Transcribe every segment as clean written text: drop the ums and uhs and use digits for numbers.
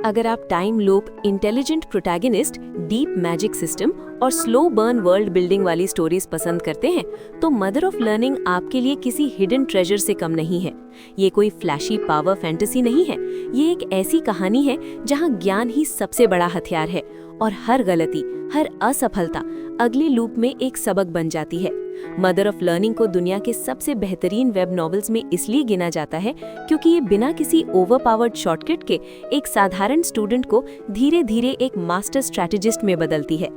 अगर आप time loop, intelligent protagonist, deep magic system और स्लो बर्न वर्ल्ड बिल्डिंग वाली स्टोरीज पसंद करते हैं तो मदर ऑफ लर्निंग आपके लिए किसी हिडन ट्रेजर से कम नहीं है। ये कोई फ्लैशी पावर फैंटेसी नहीं है, ये एक ऐसी कहानी है जहां ज्ञान ही सबसे बड़ा हथियार है और हर गलती, हर असफलता अगले लूप में एक सबक बन जाती है। मदर ऑफ लर्निंग को दुनिया के सबसे बेहतरीन वेब नॉवेल्स में इसलिए गिना जाता है क्योंकि ये बिना किसी ओवरपावर्ड शॉर्टकट के एक साधारण स्टूडेंट को धीरे धीरे एक मास्टर स्ट्रैटेजिस्ट में बदलती है।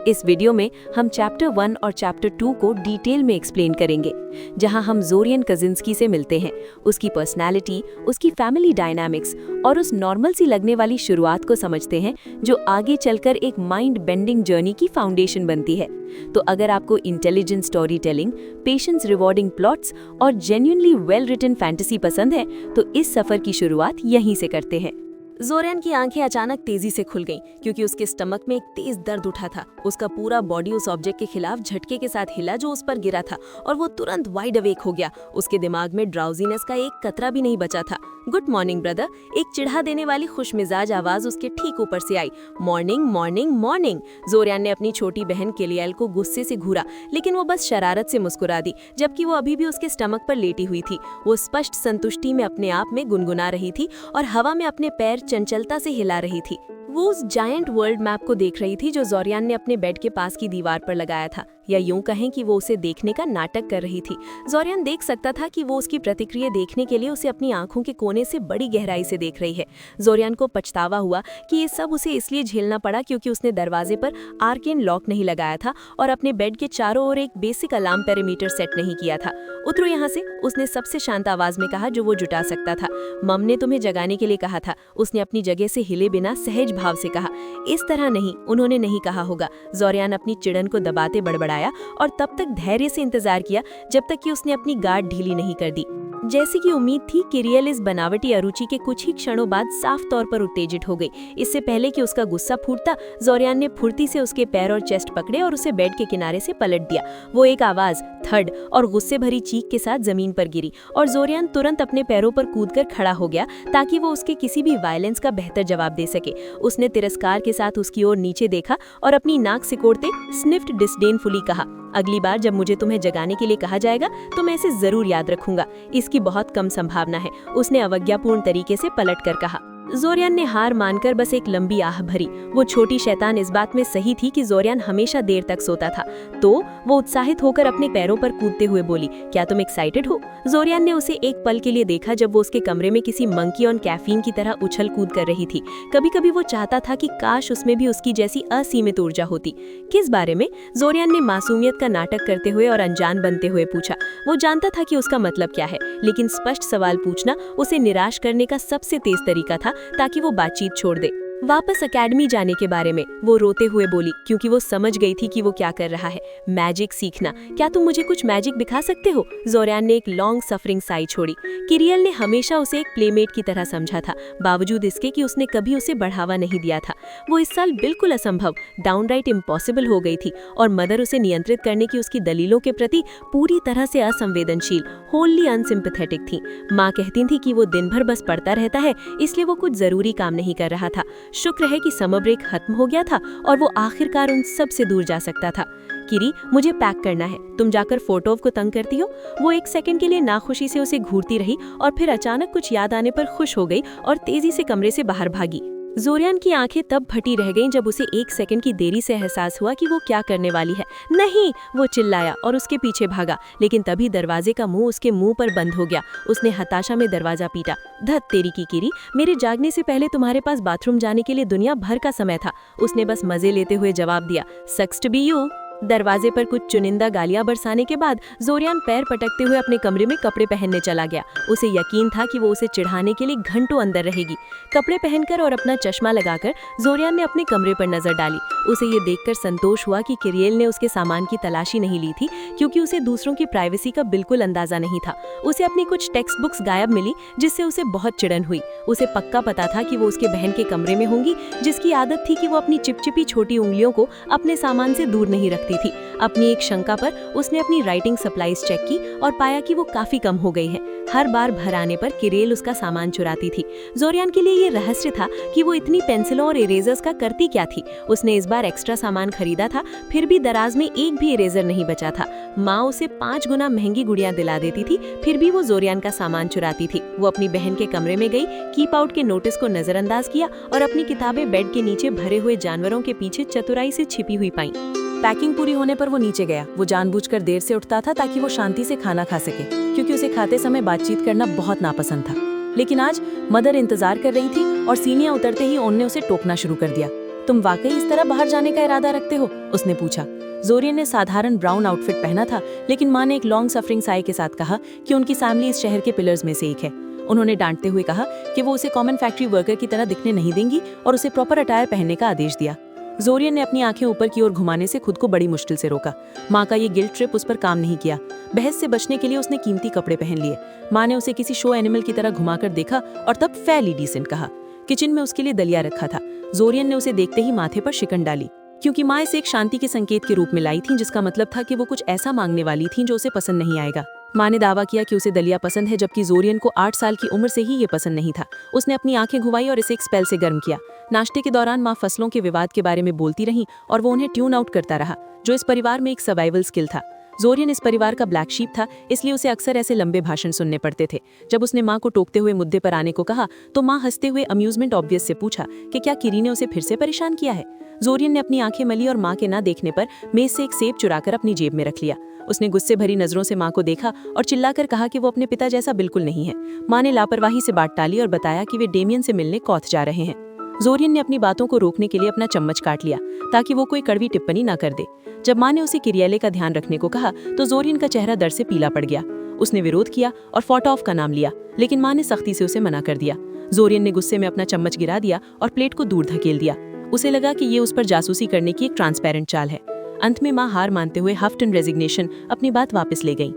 इस वीडियो में हम चैप्टर 1 और चैप्टर 2 को डिटेल में एक्सप्लेन करेंगे, जहां हम ज़ोरियन कजिंस्की से मिलते हैं, उसकी पर्सनालिटी, उसकी फैमिली डायनामिक्स और उस नॉर्मल सी लगने वाली शुरुआत को समझते हैं जो आगे चलकर एक माइंड बेंडिंग जर्नी की फाउंडेशन बनती है। तो अगर आपको intelligent story telling, patience rewarding plots और जेन्युइनली वेल रिटन फैंटेसी पसंद है तो इस सफर की शुरुआत यहीं से करते हैं। ज़ोरियन की आंखें अचानक तेजी से खुल गईं क्योंकि उसके स्टमक में एक तेज दर्द उठा था। उसका पूरा बॉडी उस ऑब्जेक्ट के खिलाफ झटके के साथ हिला जो उस पर गिरा था और वो तुरंत वाइड अवेक हो गया। उसके दिमाग में ड्राउजीनेस का एक कतरा भी नहीं बचा था। गुड मॉर्निंग ब्रदर, एक चिढ़ा देने वाली खुशमिजाज आवाज उसके ठीक ऊपर से आई। Morning morning morning. ज़ोरियन ने अपनी छोटी बहन किलियल को गुस्से से घूरा, लेकिन वो बस शरारत से मुस्कुरा दी, जबकि वो अभी भी उसके स्टमक पर लेटी हुई थी। वो स्पष्ट संतुष्टि में अपने आप में गुनगुना रही थी और हवा में अपने पैर चंचलता से हिला रही थी। वो उस जायंट वर्ल्ड मैप को देख रही थी जो ज़ोरियन ने अपने बेड के पास की दीवार पर लगाया था, या यूं कहें कि वो उसे देखने का नाटक कर रही थी। ज़ोरियन देख सकता था कि वो उसकी प्रतिक्रिया देखने के लिए उसे अपनी आंखों के कोने से बड़ी गहराई से देख रही है। ज़ोरियन को पछतावा हुआ कि ये सब उसे इसलिए झेलना पड़ा क्योंकि उसने दरवाजे पर आर्केन लॉक नहीं लगाया था और अपने बेड के चारों ओर एक बेसिक अलार्म पेरीमीटर सेट नहीं किया था। उतरो यहाँ से, उसने सबसे शांत आवाज में कहा जो वो जुटा सकता था। मम ने तुम्हें जगाने के लिए कहा था, उसने अपनी जगह से हिले बिना सहज भाव से कहा। इस तरह नहीं, उन्होंने नहीं कहा होगा। ज़ोरियन अपनी चिड़न को दबाते बड़बड़ाया और तब तक धैर्य से इंतजार किया जब तक कि उसने अपनी गार्ड ढीली नहीं कर दी। जैसी कि उम्मीद थी, किरियल इस बनावटी अरुचि के कुछ ही क्षणों बाद साफ तौर पर उत्तेजित हो गई। इससे पहले कि उसका गुस्सा फूटता, ज़ोरियन ने फुर्ती से उसके पैर और चेस्ट पकड़े और उसे बेड के किनारे से पलट दिया। वो एक आवाज, थर्ड और गुस्से भरी चीख के साथ जमीन पर गिरी और ज़ोरियन तुरंत अपने पैरों पर कूदकर खड़ा हो गया ताकि वो उसके किसी भी वायलेंस का बेहतर जवाब दे सके। उसने तिरस्कार के साथ उसकी ओर नीचे देखा और अपनी नाक सिकोड़ते स्निफ्ड डिस्डेनफुली कहा, अगली बार जब मुझे तुम्हें जगाने के लिए कहा जाएगा तो मैं इसे जरूर याद रखूंगा। इसकी बहुत कम संभावना है, उसने अवज्ञापूर्ण तरीके से पलटकर कहा। ज़ोरियन ने हार मानकर बस एक लंबी आह भरी। वो छोटी शैतान इस बात में सही थी कि ज़ोरियन हमेशा देर तक सोता था, तो वो उत्साहित होकर अपने पैरों पर कूदते हुए बोली, क्या तुम एक्साइटेड हो? ज़ोरियन ने उसे एक पल के लिए देखा जब वो उसके कमरे में किसी मंकी ऑन कैफीन की तरह उछल कूद कर रही थी। कभी कभी वो चाहता था कि काश उसमें भी उसकी जैसी असीमित ऊर्जा होती। किस बारे में? ज़ोरियन ने मासूमियत का नाटक करते हुए और अनजान बनते हुए पूछा। वो जानता था कि उसका मतलब क्या है, लेकिन स्पष्ट सवाल पूछना उसे निराश करने का सबसे तेज तरीका था ताकि वो बातचीत छोड़ दे। वापस एकेडमी जाने के बारे में वो रोते हुए बोली, क्योंकि वो समझ गई थी कि वो क्या कर रहा है। मैजिक सीखना, क्या तुम मुझे कुछ मैजिक दिखा सकते हो? ज़ोरियन ने एक लॉन्ग सफरिंग साई छोड़ी। किरियल ने हमेशा उसे एक प्लेमेट की तरह समझा था, बावजूद इसके कि उसने कभी उसे बढ़ावा नहीं दिया था। वो इस साल बिल्कुल असंभव, डाउनराइट इम्पॉसिबल हो गई थी और मदर उसे नियंत्रित करने की उसकी दलीलों के प्रति पूरी तरह से असंवेदनशील, होली अनसिम्पैथेटिक थी। माँ कहती थी कि वो दिन भर बस पढ़ता रहता है, इसलिए वो कुछ जरूरी काम नहीं कर रहा था। शुक्र है कि समर ब्रेक खत्म हो गया था और वो आखिरकार उन सब से दूर जा सकता था। किरी, मुझे पैक करना है, तुम जाकर फोटोव को तंग करती हो। वो एक सेकंड के लिए नाखुशी से उसे घूरती रही और फिर अचानक कुछ याद आने पर खुश हो गई और तेजी से कमरे से बाहर भागी। ज़ोरियन की आंखें तब फटी रह गईं जब उसे एक सेकंड की देरी से एहसास हुआ कि वो क्या करने वाली है। नहीं, वो चिल्लाया और उसके पीछे भागा, लेकिन तभी दरवाजे का मुंह उसके मुंह पर बंद हो गया। उसने हताशा में दरवाजा पीटा। धत तेरी की किरी, मेरे जागने से पहले तुम्हारे पास बाथरूम जाने के लिए दुनिया भर का समय था, उसने बस मजे लेते हुए जवाब दिया। सक्स टू बी यू। दरवाजे पर कुछ चुनिंदा गालियां बरसाने के बाद ज़ोरियन पैर पटकते हुए अपने कमरे में कपड़े पहनने चला गया। उसे यकीन था कि वो उसे चिढ़ाने के लिए घंटों अंदर रहेगी। कपड़े पहनकर और अपना चश्मा लगाकर ज़ोरियन ने अपने कमरे पर नजर डाली। उसे ये देखकर संतोष हुआ कि किरियल ने उसके सामान की तलाशी नहीं ली थी, क्योंकि उसे दूसरों की प्राइवेसी का बिल्कुल अंदाजा नहीं था। उसे अपनी कुछ टेक्स्ट बुक्स गायब मिली, जिससे उसे बहुत चिड़न हुई। उसे पक्का पता था कि वो उसके बहन के कमरे में होंगी, जिसकी आदत थी कि वो अपनी चिपचिपी छोटी उंगलियों को अपने सामान से दूर नहीं रखती। सकती थी। अपनी एक शंका पर उसने अपनी राइटिंग सप्लाईज चेक की और पाया कि वो काफी कम हो गई है। हर बार भर आने पर किरेल उसका सामान चुराती थी। जोरियन के लिए ये रहस्य था कि वो इतनी पेंसिलों और इरेजर्स का करती क्या थी। उसने इस बार एक्स्ट्रा सामान खरीदा था, फिर भी दराज में एक भी इरेजर नहीं बचा था। माँ उसे 5 गुना महंगी गुड़ियां दिला देती थी, फिर भी वो जोरियन का सामान चुराती थी। वो अपनी बहन के कमरे में गई, कीप आउट के नोटिस को नजरअंदाज किया और अपनी किताबें बेड के नीचे भरे हुए जानवरों के पीछे चतुराई से छिपी हुई पाई। पैकिंग पूरी होने पर वो नीचे गया। वो जानबूझकर देर से उठता था ताकि वो शांति से खाना खा सके, क्योंकि उसे खाते समय बातचीत करना बहुत नापसंद था। लेकिन आज मदर इंतजार कर रही थी और सीढ़ियां उतरते ही ओन ने उसे टोकना शुरू कर दिया। तुम वाकई इस तरह बाहर जाने का इरादा रखते हो? उसने पूछा। जोरियन ने साधारण ब्राउन आउटफिट पहना था, लेकिन माँ ने एक लॉन्ग सफरिंग साई के साथ कहा कि उनकी फैमिली इस शहर के पिलर्स में से एक है। उन्होंने डांटते हुए कहा कि वो उसे कॉमन फैक्ट्री वर्कर की तरह दिखने नहीं देंगी और उसे प्रॉपर अटायर पहनने का आदेश दिया। जोरियन ने अपनी आंखें ऊपर की ओर घुमाने से खुद को बड़ी मुश्किल से रोका। माँ का ये गिल्ट ट्रिप उस पर काम नहीं किया। बहस से बचने के लिए उसने कीमती कपड़े पहन लिए। माँ ने उसे किसी शो एनिमल की तरह घुमाकर देखा और तब फेयरली डिसेंट कहा। किचन में उसके लिए दलिया रखा था। जोरियन ने उसे देखते ही माथे पर शिकन डाली, क्योंकि माँ इसे एक शांति के संकेत के रूप में लाई थी, जिसका मतलब था कि वो कुछ ऐसा मांगने वाली थी जो उसे पसंद नहीं आएगा। माँ ने दावा किया कि उसे दलिया पसंद है, जबकि जोरियन को 8 साल की उम्र से ही ये पसंद नहीं था। उसने अपनी आंखें घुमाई और इसे एक स्पेल से गर्म किया। नाश्ते के दौरान माँ फसलों के विवाद के बारे में बोलती रहीं और वो उन्हें ट्यून आउट करता रहा, जो इस परिवार में एक सर्वाइवल स्किल था। जोरियन इस परिवार का ब्लैक शीप था, इसलिए उसे अक्सर ऐसे लंबे भाषण सुनने पड़ते थे। जब उसने माँ को टोकते हुए मुद्दे पर आने को कहा तो माँ हंसते हुए अम्यूजमेंट ऑब्वियस से पूछा कि क्या किरी ने उसे फिर से परेशान किया है। जोरियन ने अपनी आंखें मली और माँ के ना देखने पर मेज से एक सेब चुराकर अपनी जेब में रख लिया। उसने गुस्से भरी नजरों से माँ को देखा और चिल्लाकर कहा कि वो अपने पिता जैसा बिल्कुल नहीं है। माँ ने लापरवाही से बात टाली और बताया कि वे डेमियन से मिलने कॉथ जा रहे हैं। जोरियन ने अपनी बातों को रोकने के लिए अपना चम्मच काट लिया ताकि वो कोई कड़वी टिप्पणी ना कर दे। जब माँ ने उसे किरियले का ध्यान रखने को कहा तो जोरियन का चेहरा डर से पीला पड़ गया। उसने विरोध किया और फोटोफ का नाम लिया, लेकिन माँ ने सख्ती से उसे मना कर दिया। जोरियन ने गुस्से में अपना चम्मच गिरा दिया और प्लेट को दूर धकेल दिया। उसे लगा कि ये उस पर जासूसी करने की एक ट्रांसपेरेंट चाल है। अंत में माँ हार मानते हुए हफ्ट एंड रेजिग्नेशन अपनी बात वापस ले गई।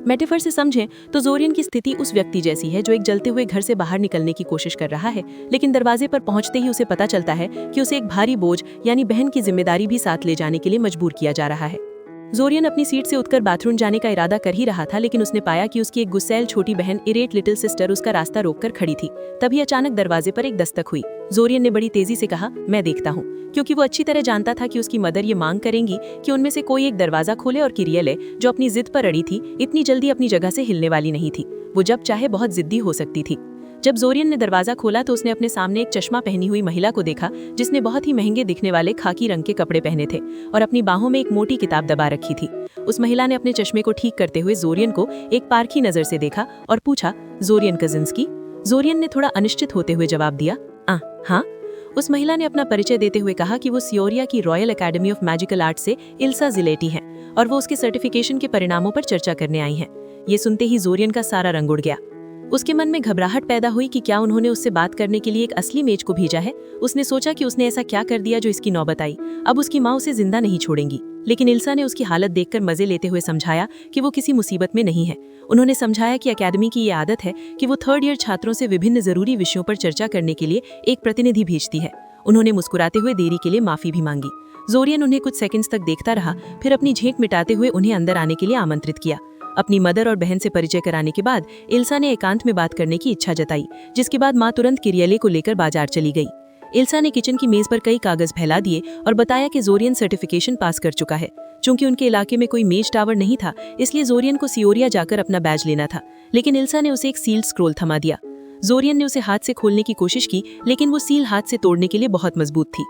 मेटाफर से समझें तो जोरियन की स्थिति उस व्यक्ति जैसी है जो एक जलते हुए घर से बाहर निकलने की कोशिश कर रहा है, लेकिन दरवाजे पर पहुंचते ही उसे पता चलता है कि उसे एक भारी बोझ यानी बहन की जिम्मेदारी भी साथ ले जाने के लिए मजबूर किया जा रहा है। जोरियन अपनी सीट से उठकर बाथरूम जाने का इरादा कर ही रहा था, लेकिन उसने पाया कि उसकी एक गुस्सैल छोटी बहन इरेट लिटिल सिस्टर उसका रास्ता रोककर खड़ी थी। तभी अचानक दरवाजे पर एक दस्तक हुई। जोरियन ने बड़ी तेजी से कहा, मैं देखता हूँ, क्योंकि वो अच्छी तरह जानता था कि उसकी मदर ये मांग करेंगी कि उनमें से कोई एक दरवाजा खोले और किरियले, जो अपनी जिद पर अड़ी थी, इतनी जल्दी अपनी जगह से हिलने वाली नहीं थी। वो जब चाहे बहुत जिद्दी हो सकती थी। जब जोरियन ने दरवाजा खोला तो उसने अपने सामने एक चश्मा पहनी हुई महिला को देखा, जिसने बहुत ही महंगे दिखने वाले खाकी रंग के कपड़े पहने थे और अपनी बाहों में एक मोटी किताब दबा रखी थी। उस महिला ने अपने चश्मे को ठीक करते हुए जोरियन को एक पारखी नजर से देखा और पूछा, जोरियन कजिंस्की? जोरियन ने थोड़ा अनिश्चित होते हुए जवाब दिया, हाँ। उस महिला ने अपना परिचय देते हुए कहा कि वो सियोरिया की royal academy of magical art से इल्सा जिलेटी हैं और वो उसके सर्टिफिकेशन के परिणामों पर चर्चा करने आई हैं। ये सुनते ही जोरियन का सारा रंग उड़ गया। उसके मन में घबराहट पैदा हुई कि क्या उन्होंने उससे बात करने के लिए एक असली मेज को भेजा है। उसने सोचा कि उसने ऐसा क्या कर दिया जो इसकी नौबत आई। अब उसकी माँ उसे जिंदा नहीं छोड़ेंगी, लेकिन इल्सा ने उसकी हालत देखकर मजे लेते हुए समझाया कि वो किसी मुसीबत में नहीं है। उन्होंने समझाया कि अकेडमी की ये आदत है कि वो 3rd ईयर छात्रों से विभिन्न जरूरी विषयों पर चर्चा करने के लिए एक प्रतिनिधि भेजती है। उन्होंने मुस्कुराते हुए देरी के लिए माफी भी मांगी। जोरियन उन्हें कुछ सेकंड्स तक देखता रहा, फिर अपनी झेंक मिटाते हुए उन्हें अंदर आने के लिए आमंत्रित किया। अपनी मदर और बहन से परिचय कराने के बाद इल्सा ने एकांत में बात करने की इच्छा जताई, जिसके बाद माँ तुरंत किरियले को लेकर बाजार चली गई। इल्सा ने किचन की मेज पर कई कागज फैला दिए और बताया कि जोरियन सर्टिफिकेशन पास कर चुका है। चूंकि उनके इलाके में कोई मेज टावर नहीं था, इसलिए जोरियन को सियोरिया जाकर अपना बैज लेना था, लेकिन इल्सा ने उसे एक सील्ड स्क्रोल थमा दिया। जोरियन ने उसे हाथ से खोलने की कोशिश की, लेकिन वो सील हाथ से तोड़ने के लिए बहुत मजबूत थी।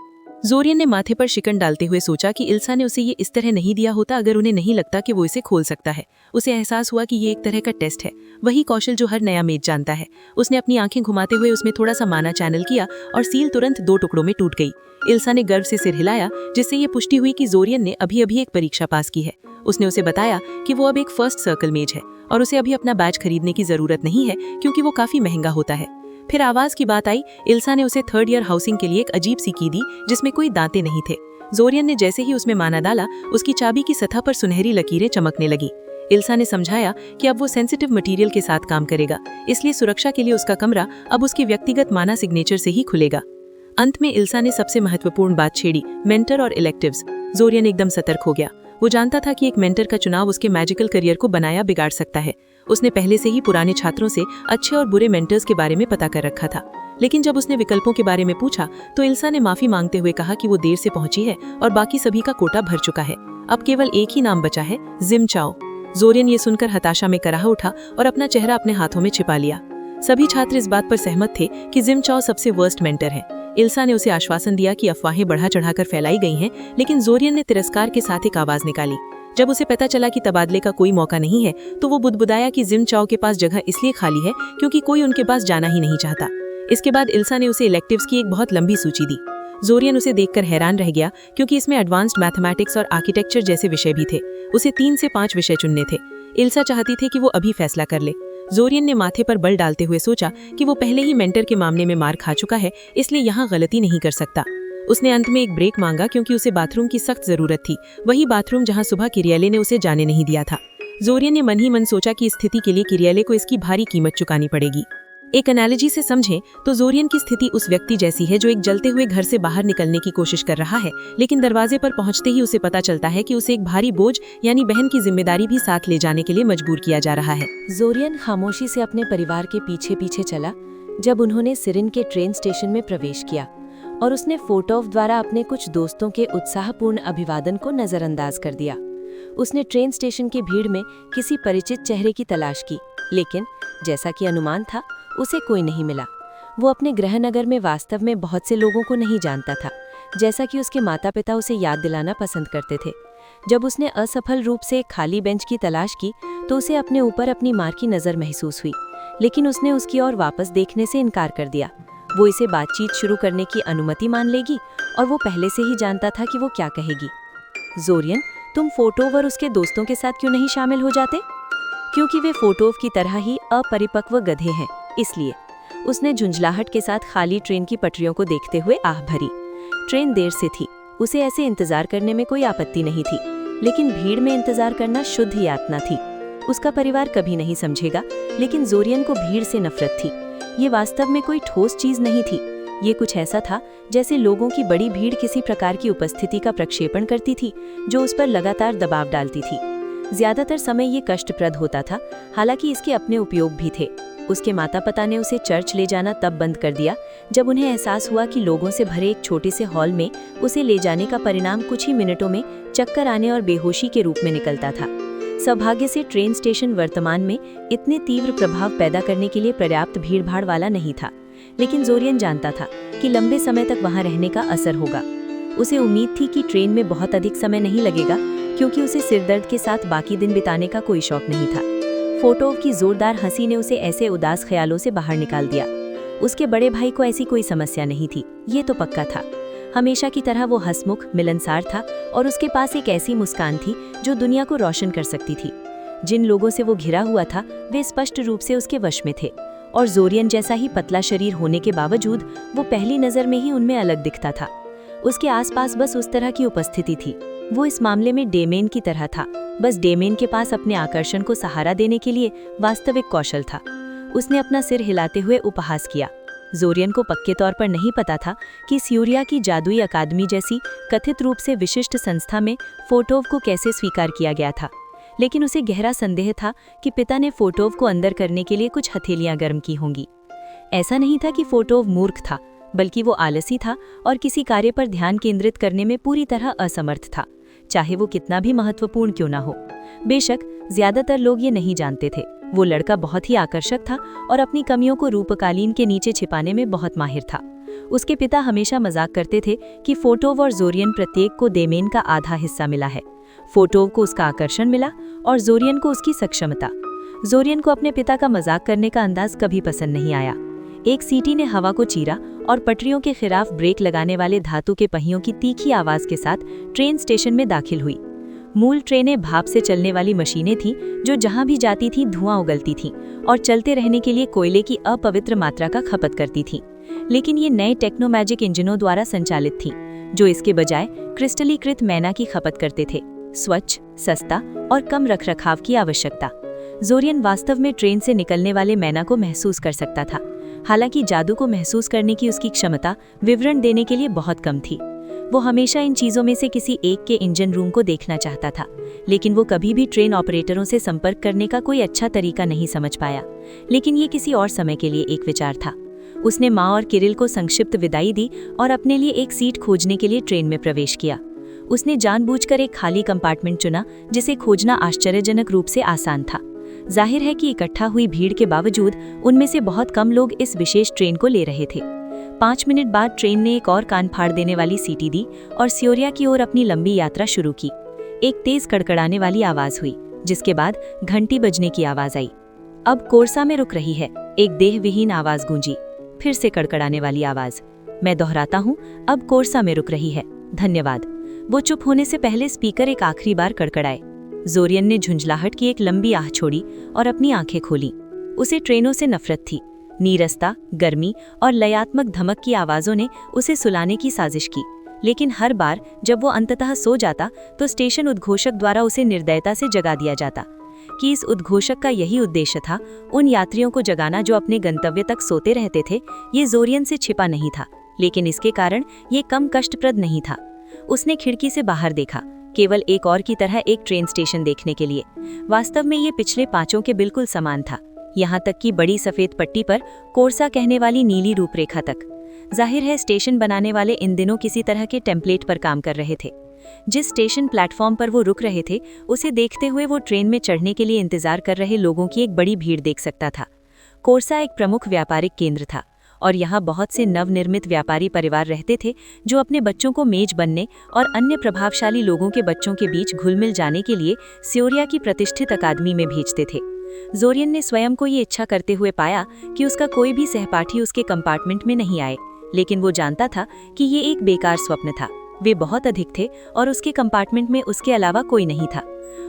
जोरियन ने माथे पर शिकन डालते हुए सोचा कि इल्सा ने उसे ये इस तरह नहीं दिया होता अगर उन्हें नहीं लगता कि वो इसे खोल सकता है। उसे एहसास हुआ कि ये एक तरह का टेस्ट है, वही कौशल जो हर नया मेज जानता है। उसने अपनी आंखें घुमाते हुए उसमें थोड़ा सा माना चैनल किया और सील तुरंत 2 टुकड़ों में टूट गई। इल्सा ने गर्व से सिर हिलाया, जिससे ये पुष्टि हुई कि जोरियन ने अभी अभी एक परीक्षा पास की है। उसने उसे बताया कि वो अब एक फर्स्ट सर्कल मेज है और उसे अभी अपना बैज खरीदने की जरूरत नहीं है, क्योंकि वो काफी महंगा होता है। फिर आवाज की बात आई। इल्सा ने उसे 3rd ईयर हाउसिंग के लिए एक अजीब सी की दी, जिसमें कोई दांते नहीं थे। जोरियन ने जैसे ही उसमें माना डाला, उसकी चाबी की सतह पर सुनहरी लकीरें चमकने लगी। इल्सा ने समझाया कि अब वो सेंसिटिव मटेरियल के साथ काम करेगा, इसलिए सुरक्षा के लिए उसका कमरा अब उसके व्यक्तिगत माना सिग्नेचर से ही खुलेगा। अंत में इल्सा ने सबसे महत्वपूर्ण बात छेड़ी, मेंटर और इलेक्टिव्स। जोरियन एकदम सतर्क हो गया। वो जानता था कि एक मेंटर का चुनाव उसके मैजिकल करियर को बनाया बिगाड़ सकता है। उसने पहले से ही पुराने छात्रों से अच्छे और बुरे मेंटर्स के बारे में पता कर रखा था। लेकिन जब उसने विकल्पों के बारे में पूछा तो इल्सा ने माफी मांगते हुए कहा कि वो देर से पहुंची है और बाकी सभी का कोटा भर चुका है। अब केवल एक ही नाम बचा है, जिम चाओ। जोरियन ये सुनकर हताशा में कराह उठा और अपना चेहरा अपने हाथों में छिपा लिया। सभी छात्र इस बात पर सहमत थे कि जिम चाओ सबसे वर्स्ट मेंटर है। इल्सा ने उसे आश्वासन दिया कि अफवाहें बढ़ा चढ़ाकर फैलाई गई हैं, लेकिन जोरियन ने तिरस्कार के साथ एक आवाज निकाली। जब उसे पता चला कि तबादले का कोई मौका नहीं है तो वो बुदबुदाया कि जिम चाओ के पास जगह इसलिए खाली है क्योंकि कोई उनके पास जाना ही नहीं चाहता। इसके बाद इल्सा ने उसे इलेक्टिव्स की एक बहुत लंबी सूची दी। जोरियन उसे देखकर हैरान रह गया क्योंकि इसमें एडवांस्ड मैथमेटिक्स और आर्किटेक्चर जैसे विषय भी थे। उसे 3 से 5 विषय चुनने थे। इल्सा चाहती थी कि वो अभी फैसला कर ले। जोरियन ने माथे पर बल डालते हुए सोचा कि वो पहले ही मेंटर के मामले में मार खा चुका है, इसलिए यहाँ गलती नहीं कर सकता। उसने अंत में एक ब्रेक मांगा क्योंकि उसे बाथरूम की सख्त जरूरत थी, वही बाथरूम जहाँ सुबह किरियाले ने उसे जाने नहीं दिया था। जोरियन ने मन ही मन सोचा कि इस स्थिति के लिए किरियाले को इसकी भारी कीमत चुकानी पड़ेगी। एक एनालॉजी से समझें तो जोरियन की स्थिति उस व्यक्ति जैसी है जो एक जलते हुए घर से बाहर निकलने की कोशिश कर रहा है, लेकिन दरवाजे पर पहुंचते ही उसे पता चलता है कि उसे एक भारी बोझ यानी बहन की जिम्मेदारी भी साथ ले जाने के लिए मजबूर किया जा रहा है। जोरियन खामोशी से अपने परिवार के पीछे पीछे चला जब उन्होंने सिरिन के ट्रेन स्टेशन में प्रवेश किया और उसने फोटोव द्वारा अपने कुछ दोस्तों के उत्साहपूर्ण अभिवादन को नजरअंदाज कर दिया। उसने ट्रेन स्टेशन की भीड़ में किसी परिचित चेहरे की तलाश की, लेकिन जैसा कि अनुमान था उसे कोई नहीं मिला। वो अपने गृहनगर में वास्तव में बहुत से लोगों को नहीं जानता था, जैसा कि उसके माता पिता उसे याद दिलाना पसंद करते थे। जब उसने असफल रूप से एक खाली बेंच की तलाश की तो उसे अपने ऊपर अपनी मां की नज़र महसूस हुई, लेकिन उसने उसकी ओर वापस देखने से इनकार कर दिया। वो इसे बातचीत शुरू करने की अनुमति मान लेगी और वो पहले से ही जानता था कि वो क्या कहेगी। जोरियन, तुम फोटोव और उसके दोस्तों के साथ क्यों नहीं शामिल हो जाते? क्योंकि वे फोटोव की तरह ही अपरिपक्व गधे हैं, इसलिए। उसने झुंझलाहट के साथ खाली ट्रेन की पटरियों को देखते हुए आह भरी। ट्रेन देर से थी, उसे ऐसे इंतजार करने में कोई आपत्ति नहीं थी, लेकिन भीड़ में इंतजार करना शुद्ध यातना थी। उसका परिवार कभी नहीं समझेगा, लेकिन जोरियन को भीड़ से नफरत थी। ये वास्तव में कोई ठोस चीज नहीं थी। ये कुछ ऐसा था जैसे लोगों की बड़ी भीड़ किसी प्रकार की उपस्थिति का प्रक्षेपण करती थी जो उस पर लगातार दबाव डालती थी। ज्यादातर समय ये कष्टप्रद होता था, हालांकि इसके अपने उपयोग भी थे। उसके माता पिता ने उसे चर्च ले जाना तब बंद कर दिया जब उन्हें एहसास हुआ कि लोगों से भरे एक छोटे से हॉल में उसे ले जाने का परिणाम कुछ ही मिनटों में चक्कर आने और बेहोशी के रूप में निकलता था। सौभाग्य से ट्रेन स्टेशन वर्तमान में इतने तीव्र प्रभाव पैदा करने के लिए पर्याप्त भीड़भाड़ वाला नहीं था, लेकिन जोरियन जानता था कि लंबे समय तक वहां रहने का असर होगा। उसे उम्मीद थी कि ट्रेन में बहुत अधिक समय नहीं लगेगा, क्योंकि उसे सिरदर्द के साथ बाकी दिन बिताने का कोई शौक नहीं था। फोटोव की जोरदार हंसी ने उसे ऐसे उदास ख्यालों से बाहर निकाल दिया। उसके बड़े भाई को ऐसी कोई समस्या नहीं थी, ये तो पक्का था। हमेशा की तरह वो हंसमुख, मिलनसार था और उसके पास एक ऐसी मुस्कान थी जो दुनिया को रोशन कर सकती थी। जिन लोगों से वो घिरा हुआ था वे स्पष्ट रूप से उसके वश में थे, और जोरियन जैसा ही पतला शरीर होने के बावजूद वो पहली नज़र में ही उनमें अलग दिखता था। उसके आसपास बस उस तरह की उपस्थिति थी। वो इस मामले में डेमेन की तरह था, बस डेमेन के पास अपने आकर्षण को सहारा देने के लिए वास्तविक कौशल था। उसने अपना सिर हिलाते हुए उपहास किया। जोरियन को पक्के तौर पर नहीं पता था कि स्यूरिया की जादुई अकादमी जैसी कथित रूप से विशिष्ट संस्था में फोटोव को कैसे स्वीकार किया गया था, लेकिन उसे गहरा संदेह था कि पिता ने फोटोव को अंदर करने के लिए कुछ हथेलियां गर्म की होंगी। ऐसा नहीं था कि फोटोव मूर्ख था, बल्कि वो आलसी था और किसी कार्य पर ध्यान केंद्रित करने में पूरी तरह असमर्थ था, चाहे वो कितना भी महत्वपूर्ण क्यों ना हो। बेशक ज्यादातर लोग ये नहीं जानते थे। वो लड़का बहुत ही आकर्षक था और अपनी कमियों को रूपकालीन के नीचे छिपाने में बहुत माहिर था। उसके पिता हमेशा मजाक करते थे कि फोटोव और जोरियन प्रत्येक को डेमेन का आधा हिस्सा मिला है। फोटोव को उसका आकर्षण मिला और जोरियन को उसकी सक्षमता। जोरियन को अपने पिता का मजाक करने का अंदाज कभी पसंद नहीं आया। एक सीटी ने हवा को चीरा और पटरियों के खिलाफ ब्रेक लगाने वाले धातु के पहियों की तीखी आवाज के साथ ट्रेन स्टेशन में दाखिल हुई। मूल ट्रेनें भाप से चलने वाली मशीनें थीं जो जहां भी जाती थीं धुआं उगलती थीं और चलते रहने के लिए कोयले की अपवित्र मात्रा का खपत करती थीं। लेकिन ये नए टेक्नोमैजिक इंजनों द्वारा संचालित थीं, जो इसके बजाय क्रिस्टलीकृत मैना की खपत करते थे। स्वच्छ, सस्ता और कम रखरखाव की आवश्यकता। जोरियन वास्तव में ट्रेन से निकलने वाले मैना को महसूस कर सकता था, हालांकि जादू को महसूस करने की उसकी क्षमता विवरण देने के लिए बहुत कम थी। वो हमेशा इन चीज़ों में से किसी एक के इंजन रूम को देखना चाहता था, लेकिन वो कभी भी ट्रेन ऑपरेटरों से संपर्क करने का कोई अच्छा तरीका नहीं समझ पाया। लेकिन ये किसी और समय के लिए एक विचार था। उसने माँ और किरिल को संक्षिप्त विदाई दी और अपने लिए एक सीट खोजने के लिए ट्रेन में प्रवेश किया। उसने जानबूझकर एक खाली कंपार्टमेंट चुना, जिसे खोजना आश्चर्यजनक रूप से आसान था। जाहिर है कि इकट्ठा हुई भीड़ के बावजूद उनमें से बहुत कम लोग इस विशेष ट्रेन को ले रहे थे। 5 मिनट बाद ट्रेन ने एक और कान फाड़ देने वाली सीटी दी और सियोरिया की ओर अपनी लंबी यात्रा शुरू की। एक तेज कड़कड़ाने वाली आवाज हुई, जिसके बाद घंटी बजने की आवाज आई। अब कोर्सा में रुक रही है, एक देहविहीन आवाज गूंजी। फिर से कड़कड़ाने वाली आवाज। मैं दोहराता हूँ, अब कोर्सा में रुक रही है, धन्यवाद। वो चुप होने से पहले स्पीकर एक आखिरी बार कड़कड़ाए। जोरियन ने झुंझलाहट की एक लंबी आह छोड़ी और अपनी आंखें खोली। उसे ट्रेनों से नफरत थी। नीरसता, गर्मी और लयात्मक धमक की आवाज़ों ने उसे सुलाने की साजिश की। लेकिन हर बार जब वो अंततः सो जाता तो स्टेशन उद्घोषक द्वारा उसे निर्दयता से जगा दिया जाता। कि इस उद्घोषक का यही उद्देश्य था, उन यात्रियों को जगाना जो अपने गंतव्य तक सोते रहते थे। ये जोरियन से छिपा नहीं था, लेकिन इसके कारण ये कम कष्टप्रद नहीं था। उसने खिड़की से बाहर देखा, केवल एक और की तरह एक ट्रेन स्टेशन देखने के लिए। वास्तव में ये पिछले 5 के बिल्कुल समान था, यहाँ तक कि बड़ी सफ़ेद पट्टी पर कोर्सा कहने वाली नीली रूपरेखा तक। जाहिर है स्टेशन बनाने वाले इन दिनों किसी तरह के टेम्पलेट पर काम कर रहे थे। जिस स्टेशन प्लेटफॉर्म पर वो रुक रहे थे, उसे देखते हुए वो ट्रेन में चढ़ने के लिए इंतजार कर रहे लोगों की एक बड़ी भीड़ देख सकता था। कोर्सा एक प्रमुख व्यापारिक केंद्र था और यहाँ बहुत से नवनिर्मित व्यापारी परिवार रहते थे जो अपने बच्चों को मेज बनने और अन्य प्रभावशाली लोगों के बच्चों के बीच घुल-मिल जाने के लिए सियोरिया की प्रतिष्ठित अकादमी में भेजते थे। जोरियन ने स्वयं को ये इच्छा करते हुए पाया कि उसका कोई भी सहपाठी उसके कंपार्टमेंट में नहीं आए, लेकिन वो जानता था कि ये एक बेकार स्वप्न था। वे बहुत अधिक थे और उसके कंपार्टमेंट में उसके अलावा कोई नहीं था।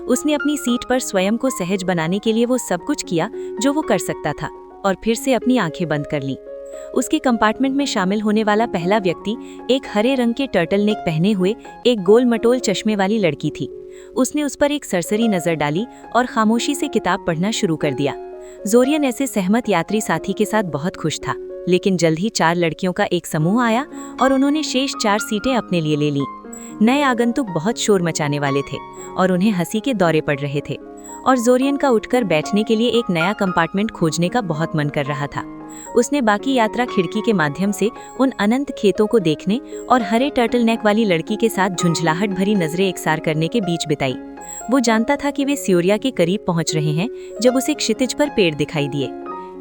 उसने अपनी सीट पर स्वयं को सहज बनाने के लिए वो सब कुछ किया जो वो कर सकता था और फिर से अपनी आंखें बंद कर लीं। उसके कंपार्टमेंट में शामिल होने वाला पहला व्यक्ति एक हरे रंग के टर्टलनेक पहने हुए एक गोल मटोल चश्मे वाली लड़की थी। उसने उस पर एक सरसरी नजर डाली और खामोशी से किताब पढ़ना शुरू कर दिया। जोरियन ऐसे सहमत यात्री साथी के साथ बहुत खुश था, लेकिन जल्द ही 4 लड़कियों का एक समूह आया और उन्होंने शेष 4 सीटें अपने लिए ले लीं। नए आगंतुक बहुत शोर मचाने वाले थे और उन्हें हंसी के दौरे पड़ रहे थे, और जोरियन का उठकर बैठने के लिए एक नया कंपार्टमेंट खोजने का बहुत मन कर रहा था। उसने बाकी यात्रा खिड़की के माध्यम से उन अनंत खेतों को देखने और हरे टर्टलनेक वाली लड़की के साथ झुंझलाहट भरी नजरें एकसार करने के बीच बिताई। वो जानता था कि वे सियोरिया के करीब पहुंच रहे हैं जब उसे क्षितिज पर पेड़ दिखाई दिए।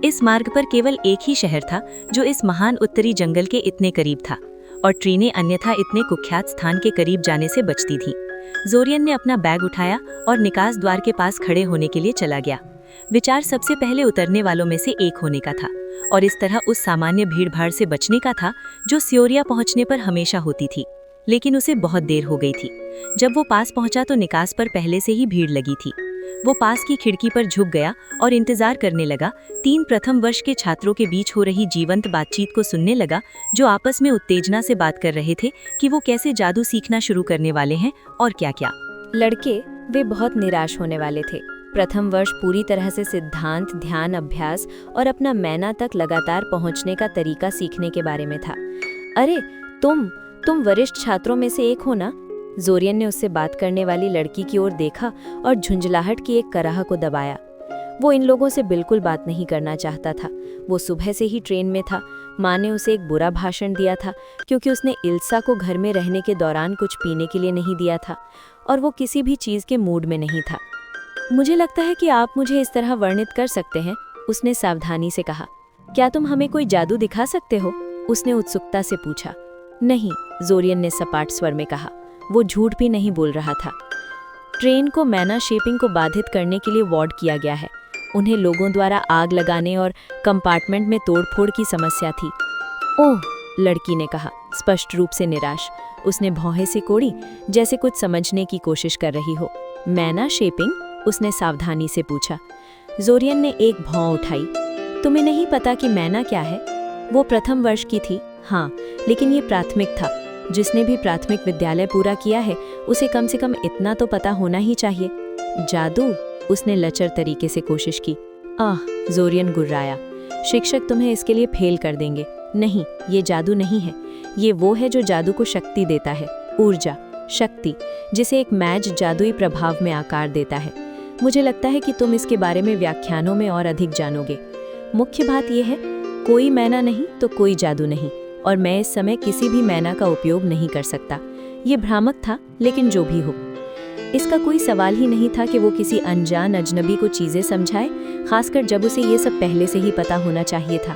इस मार्ग पर केवल एक ही शहर था जो इस महान उत्तरी जंगल के इतने करीब था, और ट्रेनें अन्यथा इतने कुख्यात स्थान के करीब जाने से बचती थीं। जोरियन ने अपना बैग उठाया और निकास द्वार के पास खड़े होने के लिए चला गया। विचार सबसे पहले उतरने वालों में से एक होने का था और इस तरह उस सामान्य भीड़भाड़ से बचने का था जो सियोरिया पहुंचने पर हमेशा होती थी। लेकिन उसे बहुत देर हो गई थी। जब वो पास पहुंचा तो निकास पर पहले से ही भीड़ लगी थी। वो पास की खिड़की पर झुक गया और इंतजार करने लगा। 3 प्रथम वर्ष के छात्रों के बीच हो रही जीवंत बातचीत को सुनने लगा, जो आपस में उत्तेजना से बात कर रहे थे कि वो कैसे जादू सीखना शुरू करने वाले हैं और क्या-क्या। लड़के वे बहुत निराश होने वाले थे। प्रथम वर्ष पूरी तरह से सिद्धांत, ध्यान अभ्यास और अपना मैना तक लगातार पहुंचने का तरीका सीखने के बारे में था। अरे तुम वरिष्ठ छात्रों में से एक हो ना? जोरियन ने उससे बात करने वाली लड़की की ओर देखा और झुंझलाहट की एक कराह को दबाया। वो इन लोगों से बिल्कुल बात नहीं करना चाहता था। वो सुबह से ही ट्रेन में था। माँ ने उसे एक बुरा भाषण दिया था क्योंकि उसने इल्सा को घर में रहने के दौरान कुछ पीने के लिए नहीं दिया था, और वो किसी भी चीज़ के मूड में नहीं था। मुझे लगता है कि आप मुझे इस तरह वर्णित कर सकते हैं, उसने सावधानी से कहा। क्या तुम हमें कोई जादू दिखा सकते हो? उसने उत्सुकता से पूछा। नहीं, जोरियन ने सपाट स्वर में कहा। वो झूठ भी नहीं बोल रहा था। ट्रेन को मैना शेपिंग को बाधित करने के लिए वार्ड किया गया है। उन्हें लोगों द्वारा आग लगाने और कंपार्टमेंट में तोड़फोड़ की समस्या थी। ओह, लड़की ने कहा, स्पष्ट रूप से निराश। उसने भौहें से कोड़ी, जैसे कुछ समझने की कोशिश कर रही हो। मैना शेपिंग? उसने सावधानी से पूछा। जोरियन ने एक भौं उठाई। तुम्हें नहीं पता कि मैना क्या है? वो प्रथम वर्ष की थी, हाँ, लेकिन ये प्राथमिक था। जिसने भी प्राथमिक विद्यालय पूरा किया है उसे कम से कम इतना तो पता होना ही चाहिए। जादू? उसने लचर तरीके से कोशिश की। जोरियन गुर्राया। शिक्षक तुम्हें इसके लिए फेल कर देंगे। नहीं, ये जादू नहीं है। ये वो है जो जादू को शक्ति देता है, ऊर्जा, शक्ति, जिसे एक मैज जादुई प्रभाव में आकार देता है। मुझे लगता है कि तुम इसके बारे में व्याख्यानों में और अधिक जानोगे। मुख्य बात यह है, कोई मैना नहीं तो कोई जादू नहीं, और मैं इस समय किसी भी मैना का उपयोग नहीं कर सकता। ये भ्रामक था, लेकिन जो भी हो, इसका कोई सवाल ही नहीं था कि वो किसी अनजान अजनबी को चीजें समझाए, खासकर जब उसे ये सब पहले से ही पता होना चाहिए था।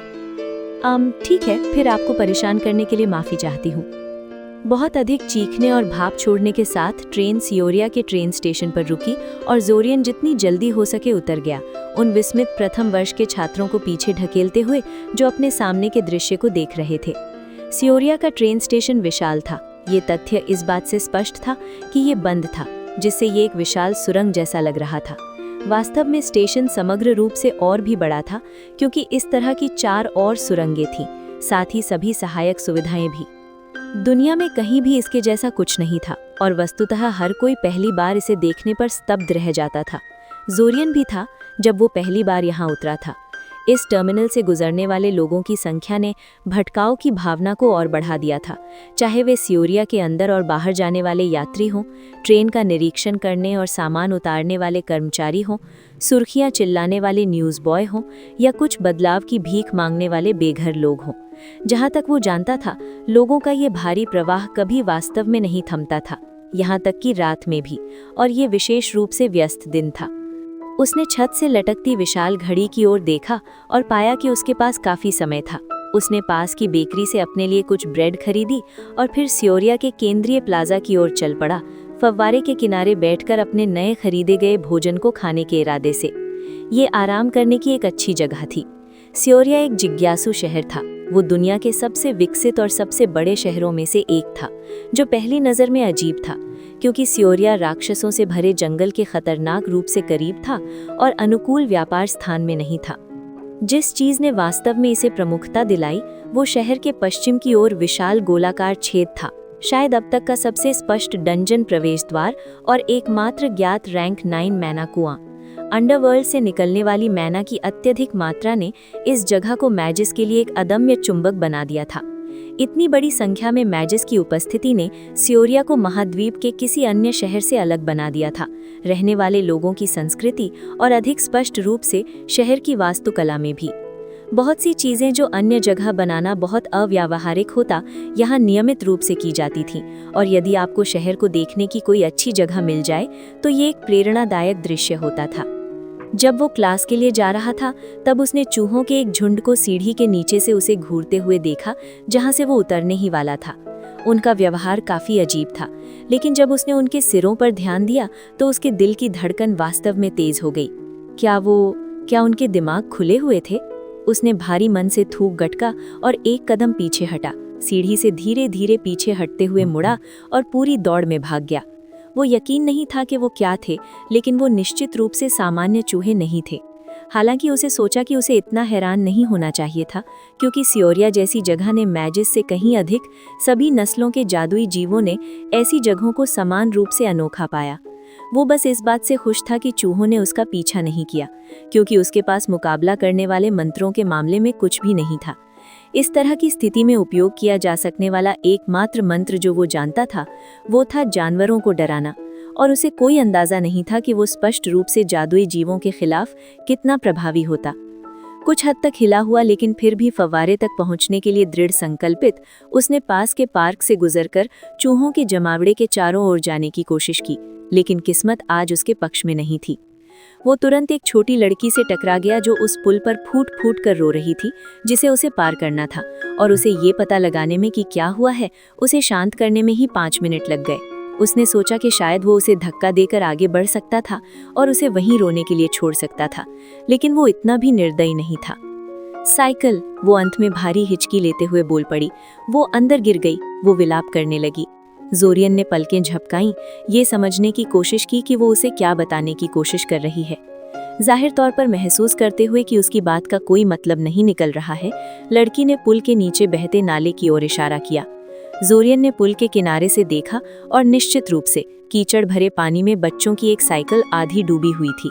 ठीक है, फिर आपको परेशान करने के लिए माफी चाहती हूँ। बहुत अधिक चीखने और भाप छोड़ने के साथ ट्रेन सियोरिया के ट्रेन स्टेशन पर रुकी और जोरियन जितनी जल्दी हो सके उतर गया, उन विस्मित प्रथम वर्ष के छात्रों को पीछे ढकेलते हुए जो अपने सामने के दृश्य को देख रहे थे। सियोरिया का ट्रेन स्टेशन विशाल था। ये तथ्य इस बात से स्पष्ट था कि ये बंद था, जिससे ये एक विशाल सुरंग जैसा लग रहा था। वास्तव में स्टेशन समग्र रूप से और भी बड़ा था, क्योंकि इस तरह की 4 और सुरंगें थीं, साथ ही सभी सहायक सुविधाएं भी। दुनिया में कहीं भी इसके जैसा कुछ नहीं था, और वस्तुतः हर कोई पहली बार इसे देखने पर स्तब्ध रह जाता था। जोरियन भी था जब वो पहली बार यहाँ उतरा था। इस टर्मिनल से गुजरने वाले लोगों की संख्या ने भटकाव की भावना को और बढ़ा दिया था, चाहे वे सियोरिया के अंदर और बाहर जाने वाले यात्री हों, ट्रेन का निरीक्षण करने और सामान उतारने वाले कर्मचारी हों, सुर्खियां चिल्लाने वाले न्यूज़ बॉय हों, या कुछ बदलाव की भीख मांगने वाले बेघर लोग हों। जहाँ तक वो जानता था, लोगों का ये भारी प्रवाह कभी वास्तव में नहीं थमता था, यहाँ तक कि रात में भी, और ये विशेष रूप से व्यस्त दिन था। उसने छत से लटकती विशाल घड़ी की ओर देखा और पाया कि उसके पास काफी समय था। उसने पास की बेकरी से अपने लिए कुछ ब्रेड खरीदी और फिर सियोरिया के केंद्रीय प्लाजा की ओर चल पड़ा, फव्वारे के किनारे बैठकर अपने नए खरीदे गए भोजन को खाने के इरादे से। ये आराम करने की एक अच्छी जगह थी। सियोरिया एक जिज्ञासु शहर था। वो दुनिया के सबसे विकसित और सबसे बड़े शहरों में से एक था, जो पहली नज़र में अजीब था, क्योंकि सियोरिया राक्षसों से भरे जंगल के खतरनाक रूप से करीब था और अनुकूल व्यापार स्थान में नहीं था। जिस चीज़ ने वास्तव में इसे प्रमुखता दिलाई, वो शहर के पश्चिम की ओर विशाल गोलाकार छेद था, शायद अब तक का सबसे स्पष्ट डंजन प्रवेश द्वार और एकमात्र ज्ञात रैंक 9 मैना कुआं। अंडरवर्ल्ड से निकलने वाली मैना की अत्यधिक मात्रा ने इस जगह को मैजिस के लिए एक अदम्य चुंबक बना दिया था। इतनी बड़ी संख्या में मैजिस की उपस्थिति ने सियोरिया को महाद्वीप के किसी अन्य शहर से अलग बना दिया था, रहने वाले लोगों की संस्कृति और अधिक स्पष्ट रूप से शहर की वास्तुकला में भी। बहुत सी चीजें जो अन्य जगह बनाना बहुत अव्यावहारिक होता, यहाँ नियमित रूप से की जाती थीं, और यदि आपको शहर को देखने की कोई अच्छी जगह मिल जाए तो ये एक प्रेरणादायक दृश्य होता था। जब वो क्लास के लिए जा रहा था, तब उसने चूहों के एक झुंड को सीढ़ी के नीचे से उसे घूरते हुए देखा, जहां से वो उतरने ही वाला था। उनका व्यवहार काफी अजीब था, लेकिन जब उसने उनके सिरों पर ध्यान दिया तो उसके दिल की धड़कन वास्तव में तेज हो गई। क्या उनके दिमाग खुले हुए थे? उसने भारी मन से थूक गटका और एक कदम पीछे हटा, सीढ़ी से धीरे धीरे पीछे हटते हुए मुड़ा और पूरी दौड़ में भाग गया। वो यकीन नहीं था कि वो क्या थे, लेकिन वो निश्चित रूप से सामान्य चूहे नहीं थे। हालांकि उसे सोचा कि उसे इतना हैरान नहीं होना चाहिए था, क्योंकि सियोरिया जैसी जगह ने मैजिस से कहीं अधिक सभी नस्लों के जादुई जीवों ने ऐसी जगहों को समान रूप से अनोखा पाया। वो बस इस बात से खुश था कि चूहों ने उसका पीछा नहीं किया, क्योंकि उसके पास मुकाबला करने वाले मंत्रों के मामले में कुछ भी नहीं था। इस तरह की स्थिति में उपयोग किया जा सकने वाला एकमात्र मंत्र जो वो जानता था, वो था जानवरों को डराना, और उसे कोई अंदाजा नहीं था कि वो स्पष्ट रूप से जादुई जीवों के खिलाफ कितना प्रभावी होता। कुछ हद तक हिला हुआ, लेकिन फिर भी फव्वारे तक पहुंचने के लिए दृढ़ संकल्पित, उसने पास के पार्क से गुजरकर चूहों के जमावड़े के चारों ओर जाने की कोशिश की, लेकिन किस्मत आज उसके पक्ष में नहीं थी। वो तुरंत एक छोटी लड़की से टकरा गया जो उस पुल पर फूट फूट कर रो रही थी, जिसे उसे पार करना था, और उसे ये पता लगाने में कि क्या हुआ है, उसे शांत करने में ही 5 मिनट लग गए। उसने सोचा कि शायद वो उसे धक्का देकर आगे बढ़ सकता था और उसे वहीं रोने के लिए छोड़ सकता था, लेकिन वो इतना भी निर्दयी नहीं था। साइकिल, वो अंत में भारी हिचकी लेते हुए बोल पड़ी। वो अंदर गिर गई, वो विलाप करने लगी। जोरियन ने पलकें झपकाईं, ये समझने की कोशिश की कि वो उसे क्या बताने की कोशिश कर रही है। जाहिर तौर पर महसूस करते हुए कि उसकी बात का कोई मतलब नहीं निकल रहा है, लड़की ने पुल के नीचे बहते नाले की ओर इशारा किया। जोरियन ने पुल के किनारे से देखा और निश्चित रूप से कीचड़ भरे पानी में बच्चों की एक साइकिल आधी डूबी हुई थी।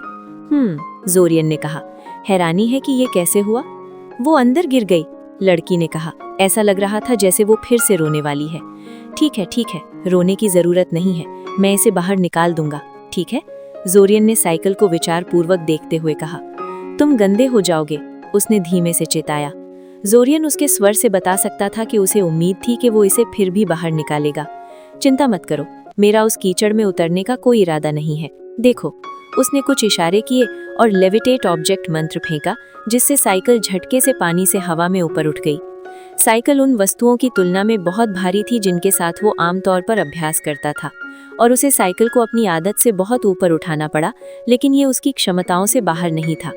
जोरियन ने कहा, हैरानी है कि ये कैसे हुआ? वो अंदर गिर गई, लड़की ने कहा। ऐसा लग रहा था जैसे वो फिर से रोने वाली है। ठीक है, रोने की जरूरत नहीं है, मैं इसे बाहर निकाल दूंगा, ठीक है? जोरियन ने साइकिल को विचारपूर्वक देखते हुए कहा। तुम गंदे हो जाओगे, उसने धीमे से चेताया। जोरियन उसके स्वर से बता सकता था कि उसे उम्मीद थी कि वो इसे फिर भी बाहर निकालेगा। चिंता मत करो, मेरा उस कीचड़ में उतरने का कोई इरादा नहीं है। देखो, उसने कुछ इशारे किए और लेविटेट ऑब्जेक्ट मंत्र फेंका, जिससे साइकिल झटके से पानी से हवा में ऊपर उठ गई। साइकिल उन वस्तुओं की तुलना में बहुत भारी थी जिनके साथ वो आमतौर पर अभ्यास करता था, और उसे साइकिल को अपनी आदत से बहुत ऊपर उठाना पड़ा, लेकिन ये उसकी क्षमताओं से बाहर नहीं था।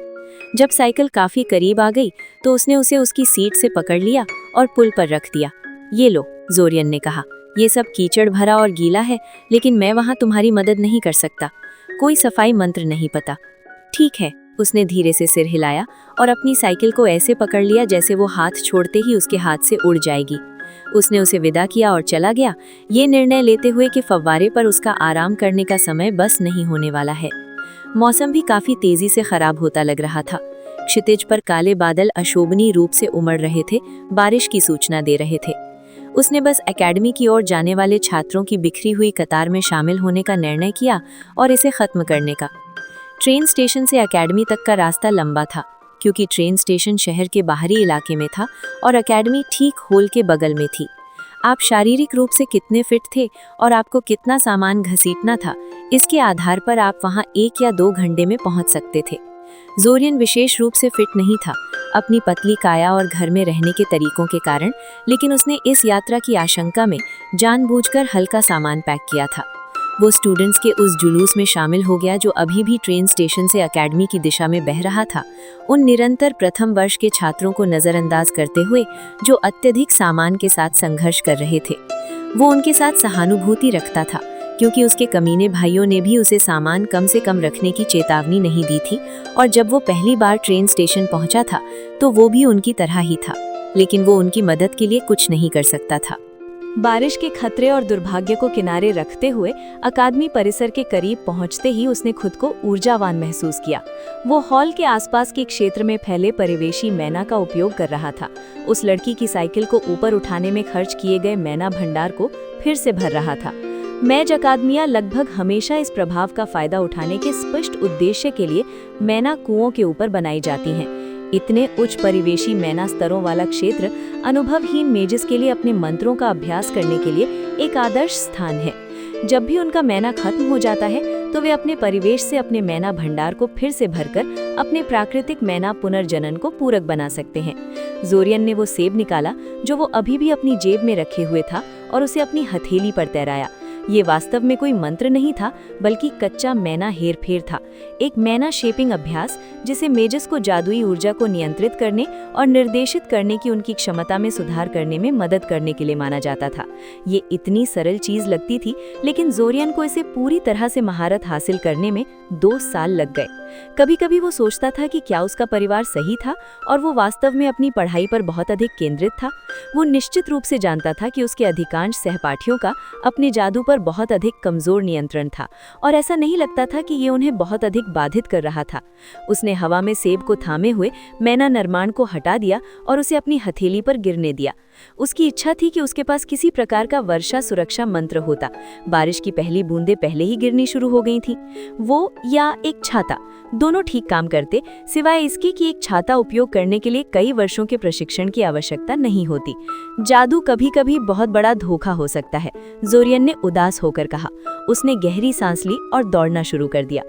जब साइकिल काफी करीब आ गई तो उसने उसे उसकी सीट से पकड़ लिया और पुल पर रख दिया। ये लो, जोरियन ने कहा, ये सब कीचड़ भरा और गीला है, लेकिन मैं वहाँ तुम्हारी मदद नहीं कर सकता। कोई सफाई मंत्र नहीं पता। ठीक है, उसने धीरे से सिर हिलाया और अपनी साइकिल को ऐसे पकड़ लिया जैसे वो हाथ छोड़ते ही उसके हाथ से उड़ जाएगी। उसने उसे विदा किया और चला गया, ये निर्णय लेते हुए कि फव्वारे पर उसका आराम करने का समय बस नहीं होने वाला है। मौसम भी काफी तेजी से खराब होता लग रहा था। क्षितिज पर काले बादल अशोभनीय रूप से उमड़ रहे थे, बारिश की सूचना दे रहे थे। उसने बस एकेडमी की ओर जाने वाले छात्रों की बिखरी हुई कतार में शामिल होने का निर्णय किया और इसे खत्म करने का। ट्रेन स्टेशन से एकेडमी तक का रास्ता लंबा था, क्योंकि ट्रेन स्टेशन शहर के बाहरी इलाके में था और एकेडमी ठीक हॉल के बगल में थी। आप शारीरिक रूप से कितने फिट थे और आपको कितना सामान घसीटना था, इसके आधार पर आप वहां 1 या 2 घंटे में पहुंच सकते थे। जोरियन विशेष रूप से फिट नहीं था, अपनी पतली काया और घर में रहने के तरीकों के कारण, लेकिन उसने इस यात्रा की आशंका में जानबूझकर हल्का सामान पैक किया था। वो स्टूडेंट्स के उस जुलूस में शामिल हो गया जो अभी भी ट्रेन स्टेशन से एकेडमी की दिशा में बह रहा था, उन निरंतर प्रथम वर्ष के छात्रों को नज़रअंदाज करते हुए जो अत्यधिक सामान के साथ संघर्ष कर रहे थे। वो उनके साथ सहानुभूति रखता था, क्योंकि उसके कमीने भाइयों ने भी उसे सामान कम से कम रखने की चेतावनी नहीं दी थी, और जब वो पहली बार ट्रेन स्टेशन पहुंचा था तो वो भी उनकी तरह ही था, लेकिन वो उनकी मदद के लिए कुछ नहीं कर सकता था। बारिश के खतरे और दुर्भाग्य को किनारे रखते हुए अकादमी परिसर के करीब पहुंचते ही उसने खुद को ऊर्जावान महसूस किया। वो हॉल के आसपास के क्षेत्र में फैले परिवेशी मैना का उपयोग कर रहा था। उस लड़की की साइकिल को ऊपर उठाने में खर्च किए गए मैना भंडार को फिर से भर रहा था। मैज अकादमियां लगभग हमेशा इस प्रभाव का फायदा उठाने के स्पष्ट उद्देश्य के लिए मैना कुओं के ऊपर बनाई जाती हैं। इतने उच्च परिवेशी मैना स्तरों वाला क्षेत्र अनुभवहीन मेजिस के लिए अपने मंत्रों का अभ्यास करने के लिए एक आदर्श स्थान है। जब भी उनका मैना खत्म हो जाता है तो वे अपने परिवेश से अपने मैना भंडार को फिर से भरकर अपने प्राकृतिक मैना पुनर्जनन को पूरक बना सकते हैं। जोरियन ने वो सेब निकाला जो वो अभी भी अपनी जेब में रखे हुए था और उसे अपनी हथेली पर तैराया। ये वास्तव में कोई मंत्र नहीं था, बल्कि कच्चा मैना हेरफेर था, एक मैना शेपिंग अभ्यास जिसे मेजस को जादुई ऊर्जा को नियंत्रित करने और निर्देशित करने की उनकी क्षमता में सुधार करने में मदद करने के लिए माना जाता था। ये इतनी सरल चीज लगती थी, लेकिन जोरियन को इसे पूरी तरह से महारत हासिल करने में 2 साल लग गए। कभी कभी वो सोचता था कि क्या उसका परिवार सही था और वो वास्तव में अपनी पढ़ाई पर बहुत अधिक केंद्रित था। वो निश्चित रूप से जानता था कि उसके अधिकांश सहपाठियों का अपने जादू पर बहुत अधिक कमजोर नियंत्रण था, और ऐसा नहीं लगता था कि ये उन्हें बहुत अधिक बाधित कर रहा था। उसने हवा में सेब को थामे हुए मैना निर्माण को हटा दिया और उसे अपनी हथेली पर गिरने दिया। उसकी इच्छा थी कि उसके पास किसी प्रकार का वर्षा सुरक्षा मंत्र होता। बारिश की पहली बूंदें पहले ही गिरनी शुरू हो गई थी। वो या एक छाता, दोनों ठीक काम करते, सिवाय इसके कि एक छाता उपयोग करने के लिए कई वर्षों के प्रशिक्षण की आवश्यकता नहीं होती। जादू कभी कभी बहुत बड़ा धोखा हो सकता है, जोरियन ने उदास होकर कहा। उसने गहरी सांस ली और दौड़ना शुरू कर दिया।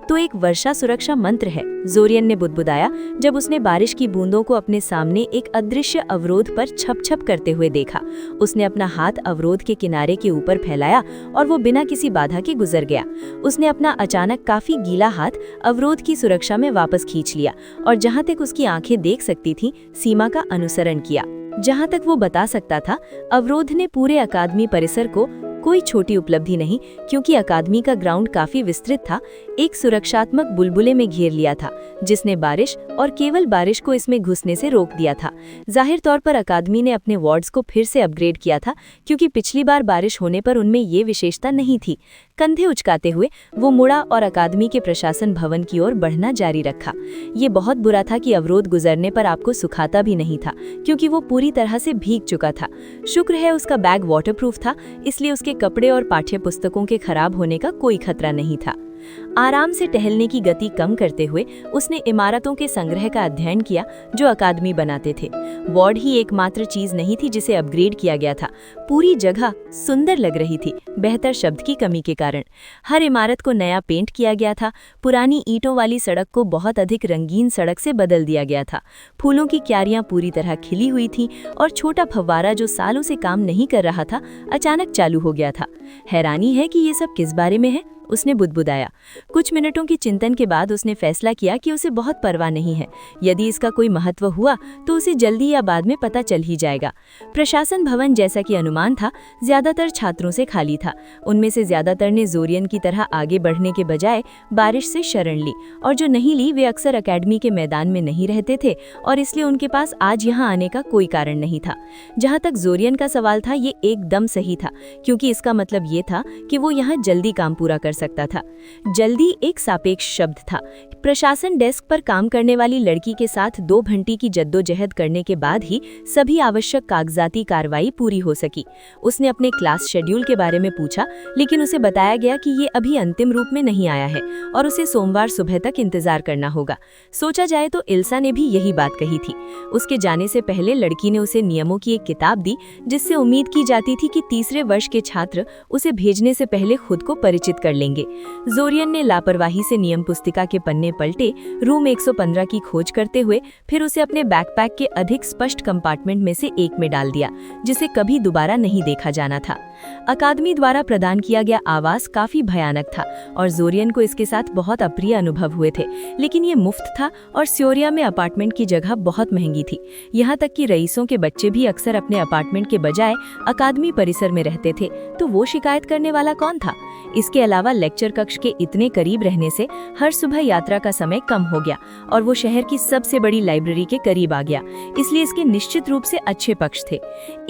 तो एक वर्षा सुरक्षा मंत्र है, जोरियन ने बुदबुदाया जब उसने बारिश की बूंदों को अपने सामने एक अदृश्य अवरोध पर छप छप करते हुए देखा। उसने अपना हाथ अवरोध के किनारे के ऊपर फैलाया और वो बिना किसी बाधा के गुजर गया। उसने अपना अचानक काफी गीला हाथ अवरोध की सुरक्षा में वापस खींच लिया और जहां तक उसकी आंखें देख सकती थीं, सीमा का अनुसरण किया। जहां तक वो बता सकता था, अवरोध ने पूरे अकादमी परिसर को कोई छोटी उपलब्धि नहीं, क्योंकि अकादमी का ग्राउंड काफी विस्तृत था, एक सुरक्षात्मक बुलबुले में घेर लिया था, जिसने बारिश और केवल बारिश को इसमें घुसने से रोक दिया था। जाहिर तौर पर अकादमी ने अपने वार्ड्स को फिर से अपग्रेड किया था, क्योंकि पिछली बार बारिश होने पर उनमें ये विशेषता नहीं थी। कंधे उचकाते हुए वो मुड़ा और अकादमी के प्रशासन भवन की ओर बढ़ना जारी रखा। ये बहुत बुरा था कि अवरोध गुजरने पर आपको सुखाता भी नहीं था, क्योंकि वो पूरी तरह से भीग चुका था। शुक्र है उसका बैग वाटरप्रूफ था, इसलिए उसके कपड़े और पाठ्य पुस्तकों के खराब होने का कोई खतरा नहीं था। आराम से टहलने की गति कम करते हुए उसने इमारतों के संग्रह का अध्ययन किया जो अकादमी बनाते थे। वार्ड ही एकमात्र चीज नहीं थी जिसे अपग्रेड किया गया था। पूरी जगह सुंदर लग रही थी, बेहतर शब्द की कमी के कारण। हर इमारत को नया पेंट किया गया था। पुरानी ईंटों वाली सड़क को बहुत अधिक रंगीन सड़क से बदल दिया गया था। फूलों की क्यारियां पूरी तरह खिली हुई थीं और छोटा फव्वारा जो सालों से काम नहीं कर रहा था, अचानक चालू हो गया था। हैरानी है कि ये सब किस बारे में है, उसने बुदबुदाया। कुछ मिनटों की चिंतन के बाद उसने फैसला किया कि उसे बहुत परवाह नहीं है। यदि इसका कोई महत्व हुआ तो उसे जल्दी या बाद में पता चल ही जाएगा। प्रशासन भवन, जैसा कि अनुमान था, ज्यादातर छात्रों से खाली था। उनमें से ज्यादातर ने जोरियन की तरह आगे बढ़ने के बजाय बारिश से शरण ली, और जो नहीं ली वे अक्सर अकेडमी के मैदान में नहीं रहते थे, और इसलिए उनके पास आज यहाँ आने का कोई कारण नहीं था। जहाँ तक जोरियन का सवाल था, ये एकदम सही था, क्योंकि इसका मतलब ये था कि वो यहाँ जल्दी काम पूरा कर सकता था। जल्दी एक सापेक्ष शब्द था। प्रशासन डेस्क पर काम करने वाली लड़की के साथ 2 घंटे की जद्दोजहद करने के बाद ही सभी आवश्यक कागजाती कार्रवाई पूरी हो सकी। उसने अपने क्लास शेड्यूल के बारे में पूछा, लेकिन उसे बताया गया कि ये अभी अंतिम रूप में नहीं आया है और उसे सोमवार सुबह तक इंतजार करना होगा। सोचा जाए तो इल्सा ने भी यही बात कही थी। उसके जाने से पहले लड़की ने उसे नियमों की एक किताब दी, जिससे उम्मीद की जाती थी कि तीसरे वर्ष के छात्र उसे भेजने से पहले खुद को परिचित कर लेंगे। जोरियन ने लापरवाही से नियम पुस्तिका के पन्ने पलटे, रूम 115 की खोज करते हुए फिर उसे अपने बैकपैक के अधिक स्पष्ट कंपार्टमेंट में से एक में डाल दिया, जिसे कभी दोबारा नहीं देखा जाना था। अकादमी द्वारा प्रदान किया गया आवास काफी भयानक था और जोरियन को इसके साथ बहुत अप्रिय अनुभव हुए थे, लेकिन ये मुफ्त था और स्योरिया में अपार्टमेंट की जगह बहुत महंगी थी। यहाँ तक कि रईसों के बच्चे भी अक्सर अपने अपार्टमेंट के बजाय अकादमी परिसर में रहते थे, तो वो शिकायत करने वाला कौन था? इसके अलावा लेक्चर कक्ष के इतने करीब रहने से हर सुबह यात्रा का समय कम हो गया और वो शहर की सबसे बड़ी लाइब्रेरी के करीब आ गया, इसलिए इसके निश्चित रूप से अच्छे पक्ष थे।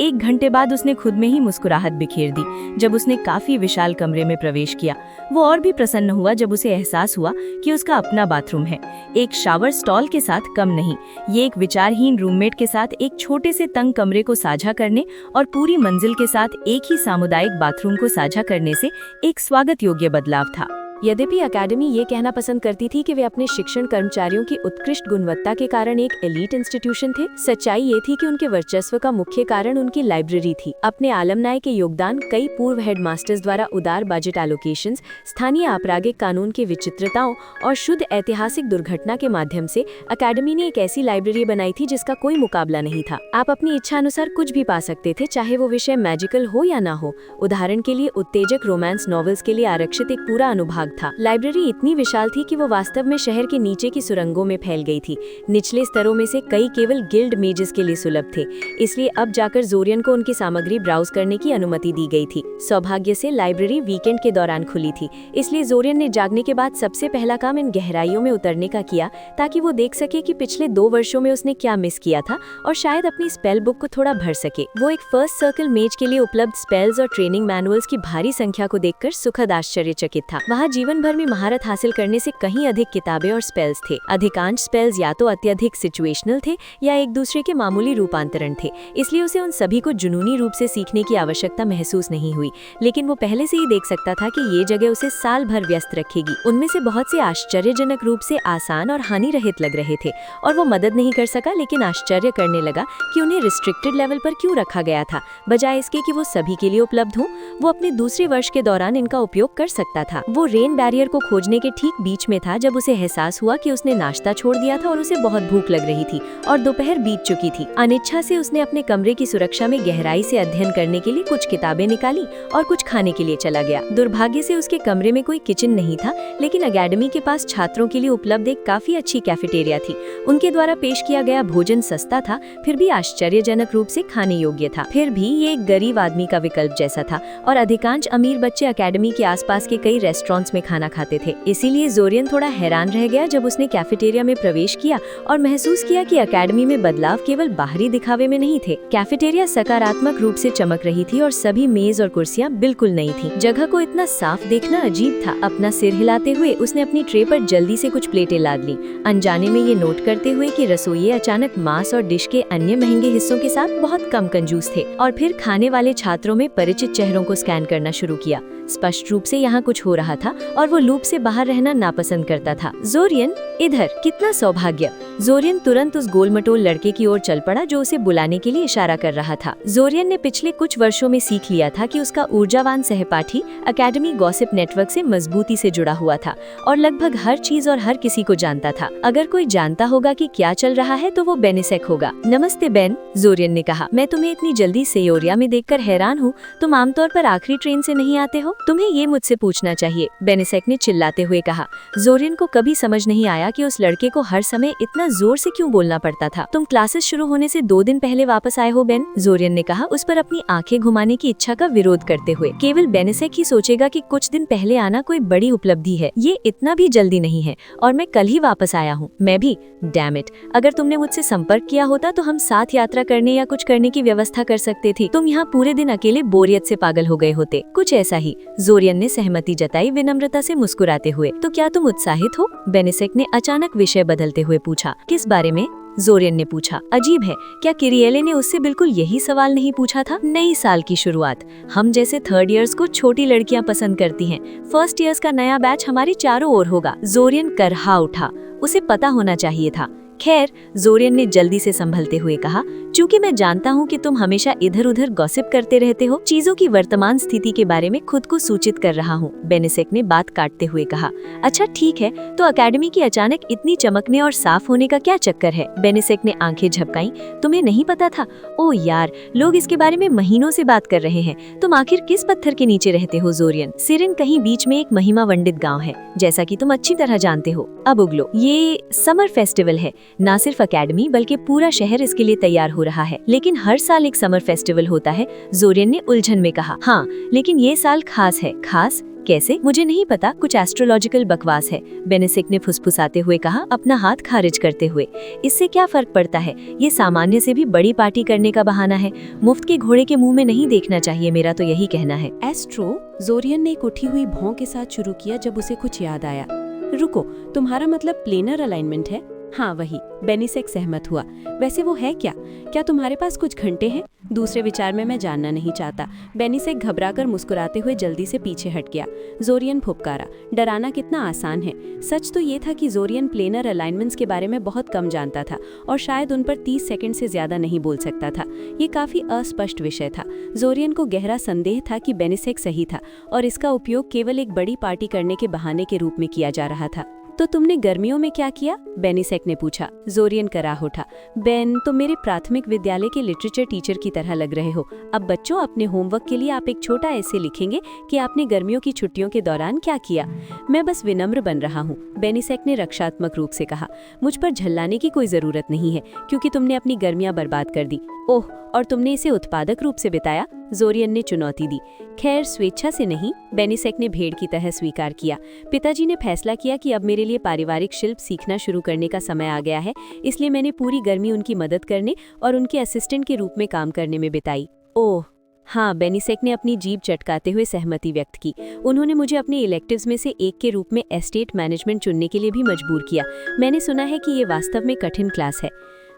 1 घंटे बाद उसने खुद में ही मुस्कुराहट बिखेर दी जब उसने काफी विशाल कमरे में प्रवेश किया। वो और भी प्रसन्न हुआ जब उसे एहसास हुआ कि उसका अपना बाथरूम है, एक शावर स्टॉल के साथ कम नहीं। ये एक विचारहीन रूममेट के साथ एक छोटे से तंग कमरे को साझा करने और पूरी मंजिल के साथ एक ही सामुदायिक बाथरूम को साझा करने से एक स्वागत योग्य बदलाव था। यद्यपि अकेडमी ये कहना पसंद करती थी कि वे अपने शिक्षण कर्मचारियों की उत्कृष्ट गुणवत्ता के कारण एक एलीट इंस्टीट्यूशन थे, सच्चाई ये थी कि उनके वर्चस्व का मुख्य कारण उनकी लाइब्रेरी थी। अपने आलमनाय के योगदान, कई पूर्व हेडमास्टर्स द्वारा उदार बजट एलोकेशंस, स्थानीय आपराधिक कानून के विचित्रताओं और शुद्ध ऐतिहासिक दुर्घटना के माध्यम से अकेडमी ने एक ऐसी लाइब्रेरी बनाई थी जिसका कोई मुकाबला नहीं था। आप अपनी इच्छा अनुसार कुछ भी पा सकते थे, चाहे वो विषय मैजिकल हो या ना हो। उदाहरण के लिए उत्तेजक रोमांस नॉवेल्स के लिए आरक्षित एक पूरा अनुभाग था। लाइब्रेरी इतनी विशाल थी कि वो वास्तव में शहर के नीचे की सुरंगों में फैल गई थी। निचले स्तरों में से कई केवल गिल्ड मेजेस के लिए सुलभ थे, इसलिए अब जाकर जोरियन को उनकी सामग्री ब्राउज करने की अनुमति दी गई थी। सौभाग्य से लाइब्रेरी वीकेंड के दौरान खुली थी, इसलिए जोरियन ने जागने के बाद सबसे पहला काम इन गहराइयों में उतरने का किया, ताकि वो देख सके कि पिछले 2 वर्षों में उसने क्या मिस किया था और शायद अपनी स्पेल बुक को थोड़ा भर सके। वो एक फर्स्ट सर्कल मेज के लिए उपलब्ध स्पेल्स और ट्रेनिंग मैनुअल्स की भारी संख्या को देखकर सुखद आश्चर्यचकित था। वहाँ जीवन भर में महारत हासिल करने से कहीं अधिक किताबें और स्पेल्स थे। अधिकांश स्पेल्स या तो अत्यधिक सिचुएशनल थे या एक दूसरे के मामूली रूपांतरण थे, इसलिए उसे उन सभी को जुनूनी रूप से सीखने की आवश्यकता महसूस नहीं हुई। लेकिन वो पहले से ही देख सकता था कि ये जगह उसे साल भर व्यस्त रखेगी। उनमें से बहुत से आश्चर्यजनक रूप से आसान और हानि रहित लग रहे थे और वो मदद नहीं कर सका, लेकिन आश्चर्य करने लगा कि उन्हें रिस्ट्रिक्टेड लेवल पर क्यों रखा गया था, बजाय इसके कि वो सभी के लिए उपलब्ध हो। वो अपने दूसरे वर्ष के दौरान इनका उपयोग कर सकता था। वो रेन ब्रेन बैरियर को खोजने के ठीक बीच में था जब उसे एहसास हुआ कि उसने नाश्ता छोड़ दिया था और उसे बहुत भूख लग रही थी और दोपहर बीत चुकी थी। अनिच्छा से उसने अपने कमरे की सुरक्षा में गहराई से अध्ययन करने के लिए कुछ किताबें निकाली और कुछ खाने के लिए चला गया। दुर्भाग्य से उसके कमरे में कोई किचन नहीं था, लेकिन अकेडमी के पास छात्रों के लिए उपलब्ध एक काफी अच्छी कैफेटेरिया थी। उनके द्वारा पेश किया गया भोजन सस्ता था, फिर भी आश्चर्यजनक रूप से खाने योग्य था। फिर भी ये एक गरीब आदमी का विकल्प जैसा था और अधिकांश अमीर बच्चे अकेडमी के आसपास के कई रेस्टोरेंट्स में खाना खाते थे। इसीलिए जोरियन थोड़ा हैरान रह गया जब उसने कैफेटेरिया में प्रवेश किया और महसूस किया कि अकेडमी में बदलाव केवल बाहरी दिखावे में नहीं थे। कैफेटेरिया सकारात्मक रूप से चमक रही थी और सभी मेज और कुर्सियां बिल्कुल नई थी। जगह को इतना साफ देखना अजीब था। अपना सिर हिलाते हुए उसने अपनी ट्रे पर जल्दी से कुछ प्लेटें लाद ली, अनजाने में ये नोट करते हुए कि रसोइये अचानक मांस और डिश के अन्य महंगे हिस्सों के साथ बहुत कम कंजूस थे। और फिर खाने वाले छात्रों में परिचित चेहरों को स्कैन करना शुरू किया। स्पष्ट रूप से यहाँ कुछ हो रहा था और वो लूप से बाहर रहना नापसंद करता था। जोरियन, इधर, कितना सौभाग्य। जोरियन तुरंत उस गोलमटोल लड़के की ओर चल पड़ा जो उसे बुलाने के लिए इशारा कर रहा था। जोरियन ने पिछले कुछ वर्षों में सीख लिया था कि उसका ऊर्जावान सहपाठी अकेडमी गॉसिप नेटवर्क से मजबूती से जुड़ा हुआ था और लगभग हर चीज और हर किसी को जानता था। अगर कोई जानता होगा कि क्या चल रहा है तो वो बेनिसेक होगा। नमस्ते बेन, जोरियन ने कहा। मैं तुम्हें इतनी जल्दी सेयोरिया में देखकर हैरान हूँ। तुम आमतौर पर आखिरी ट्रेन से नहीं आते हो? तुम्हें ये मुझसे पूछना चाहिए, बेनिसेक ने चिल्लाते हुए कहा। जोरियन को कभी समझ नहीं आया कि उस लड़के को हर समय इतना जोर से क्यों बोलना पड़ता था। तुम क्लासेस शुरू होने से 2 दिन पहले वापस आए हो बेन, जोरियन ने कहा, उस पर अपनी आंखें घुमाने की इच्छा का विरोध करते हुए। केवल बेनिसेक ही सोचेगा कि कुछ दिन पहले आना कोई बड़ी उपलब्धि है। ये इतना भी जल्दी नहीं है और मैं कल ही वापस आया हूँ। मैं भी। डैम इट, अगर तुमने मुझसे संपर्क किया होता तो हम साथ यात्रा करने या कुछ करने की व्यवस्था कर सकते थे। तुम यहाँ पूरे दिन अकेले बोरियत से पागल हो गए होते। कुछ ऐसा ही, जोरियन ने सहमति जताई विनम्रता से मुस्कुराते हुए। तो क्या तुम उत्साहित हो? बेनिसेक ने अचानक विषय बदलते हुए पूछा। किस बारे में? जोरियन ने पूछा। अजीब है, क्या किरिएले ने उससे बिल्कुल यही सवाल नहीं पूछा था? नई साल की शुरुआत, हम जैसे 3rd ईयर्स को छोटी लड़कियां पसंद करती हैं। 1st ईयर्स का नया बैच हमारे चारों ओर होगा। जोरियन करहा उठा। उसे पता होना चाहिए था। खैर, जोरियन ने जल्दी से संभलते हुए कहा, चूंकि मैं जानता हूँ कि तुम हमेशा इधर उधर गॉसिप करते रहते हो, चीजों की वर्तमान स्थिति के बारे में खुद को सूचित कर रहा हूँ, बेनिसेक ने बात काटते हुए कहा। अच्छा ठीक है, तो अकेडमी की अचानक इतनी चमकने और साफ होने का क्या चक्कर है? बेनिसेक ने आंखें झपकाई। तुम्हें नहीं पता था? ओ यार, लोग इसके बारे में महीनों से बात कर रहे हैं। तुम आखिर किस पत्थर के नीचे रहते हो जोरियन? सिरिन कहीं बीच में एक महिमा वंडित गाँव है, जैसा की तुम अच्छी तरह जानते हो। अब उगलो, ये समर फेस्टिवल है। ना सिर्फ अकेडमी बल्कि पूरा शहर इसके लिए तैयार हो रहा है। लेकिन हर साल एक समर फेस्टिवल होता है, जोरियन ने उलझन में कहा। हाँ, लेकिन ये साल खास है। खास कैसे? मुझे नहीं पता, कुछ एस्ट्रोलॉजिकल बकवास है, बेनिसेक ने फुसफुसाते हुए कहा, अपना हाथ खारिज करते हुए। इससे क्या फर्क पड़ता है? ये सामान्य से भी बड़ी पार्टी करने का बहाना है। मुफ्त के घोड़े के मुंह में नहीं देखना चाहिए, मेरा तो यही कहना है। एस्ट्रो, जोरियन ने एक उठी हुई भौं के साथ शुरू किया जब उसे कुछ याद आया। रुको, तुम्हारा मतलब प्लेनर अलाइनमेंट है? हाँ वही, बेनिसेक सहमत हुआ। वैसे वो है क्या? क्या तुम्हारे पास कुछ घंटे हैं? दूसरे विचार में मैं जानना नहीं चाहता। बेनिसेक घबराकर मुस्कुराते हुए जल्दी से पीछे हट गया। जोरियन फुपकारा। डराना कितना आसान है। सच तो ये था कि जोरियन प्लेनर अलाइनमेंट्स के बारे में बहुत कम जानता था और शायद उन पर 30 सेकंड से ज्यादा नहीं बोल सकता था। ये काफी अस्पष्ट विषय था। जोरियन को गहरा संदेह था कि बेनिसेक सही था और इसका उपयोग केवल एक बड़ी पार्टी करने के बहाने के रूप में किया जा रहा था। तो तुमने गर्मियों में क्या किया? बेनिसेक ने पूछा। जोरियन कराह उठा। बेन, तुम मेरे प्राथमिक विद्यालय के लिटरेचर टीचर की तरह लग रहे हो। अब बच्चों, अपने होमवर्क के लिए आप एक छोटा ऐसे लिखेंगे कि आपने गर्मियों की छुट्टियों के दौरान क्या किया। मैं बस विनम्र बन रहा हूँ, बेनिसेक ने रक्षात्मक रूप से कहा। मुझ पर झल्लाने की कोई जरूरत नहीं है, क्योंकि तुमने अपनी गर्मियां बर्बाद कर दी। ओह, और तुमने इसे उत्पादक रूप से बिताया, जोरियन ने चुनौती दी। खैर, स्वेच्छा से नहीं, बेनिसेक ने भेड़ की तरह स्वीकार किया। पिताजी ने फैसला किया कि अब मेरे लिए पारिवारिक शिल्प सीखना शुरू करने का समय आ गया है, इसलिए मैंने पूरी गर्मी उनकी मदद करने और उनके असिस्टेंट के रूप में काम करने में बिताई। ओह हाँ, बेनिसेक ने अपनी जीभ चटकाते हुए सहमति व्यक्त की। उन्होंने मुझे अपने इलेक्टिव्स में से एक के रूप में एस्टेट मैनेजमेंट चुनने के लिए भी मजबूर किया। मैंने सुना है कि ये वास्तव में कठिन क्लास है।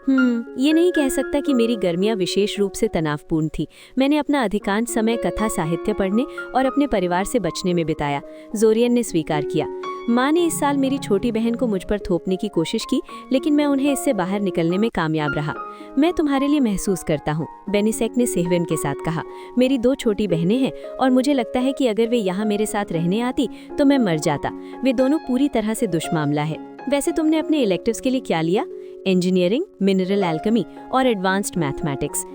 ये नहीं कह सकता कि मेरी गर्मियां विशेष रूप से तनावपूर्ण थी। मैंने अपना अधिकांश समय कथा साहित्य पढ़ने और अपने परिवार से बचने में बिताया, जोरियन ने स्वीकार किया। माँ ने इस साल मेरी छोटी बहन को मुझ पर थोपने की कोशिश की, लेकिन मैं उन्हें इससे बाहर निकलने में कामयाब रहा। मैं तुम्हारे लिए महसूस करता हूँ, बेनिसेक ने सेहविन के साथ कहा। मेरी 2 छोटी बहनें हैं और मुझे लगता है कि अगर वे यहाँ मेरे साथ रहने आती तो मैं मर जाता। वे दोनों पूरी तरह से दुश्मामला है। वैसे तुमने अपने इलेक्टिव्स के लिए क्या लिया? इंजीनियरिंग, मिनरल एल्केमी और एडवांस्ड मैथमेटिक्स।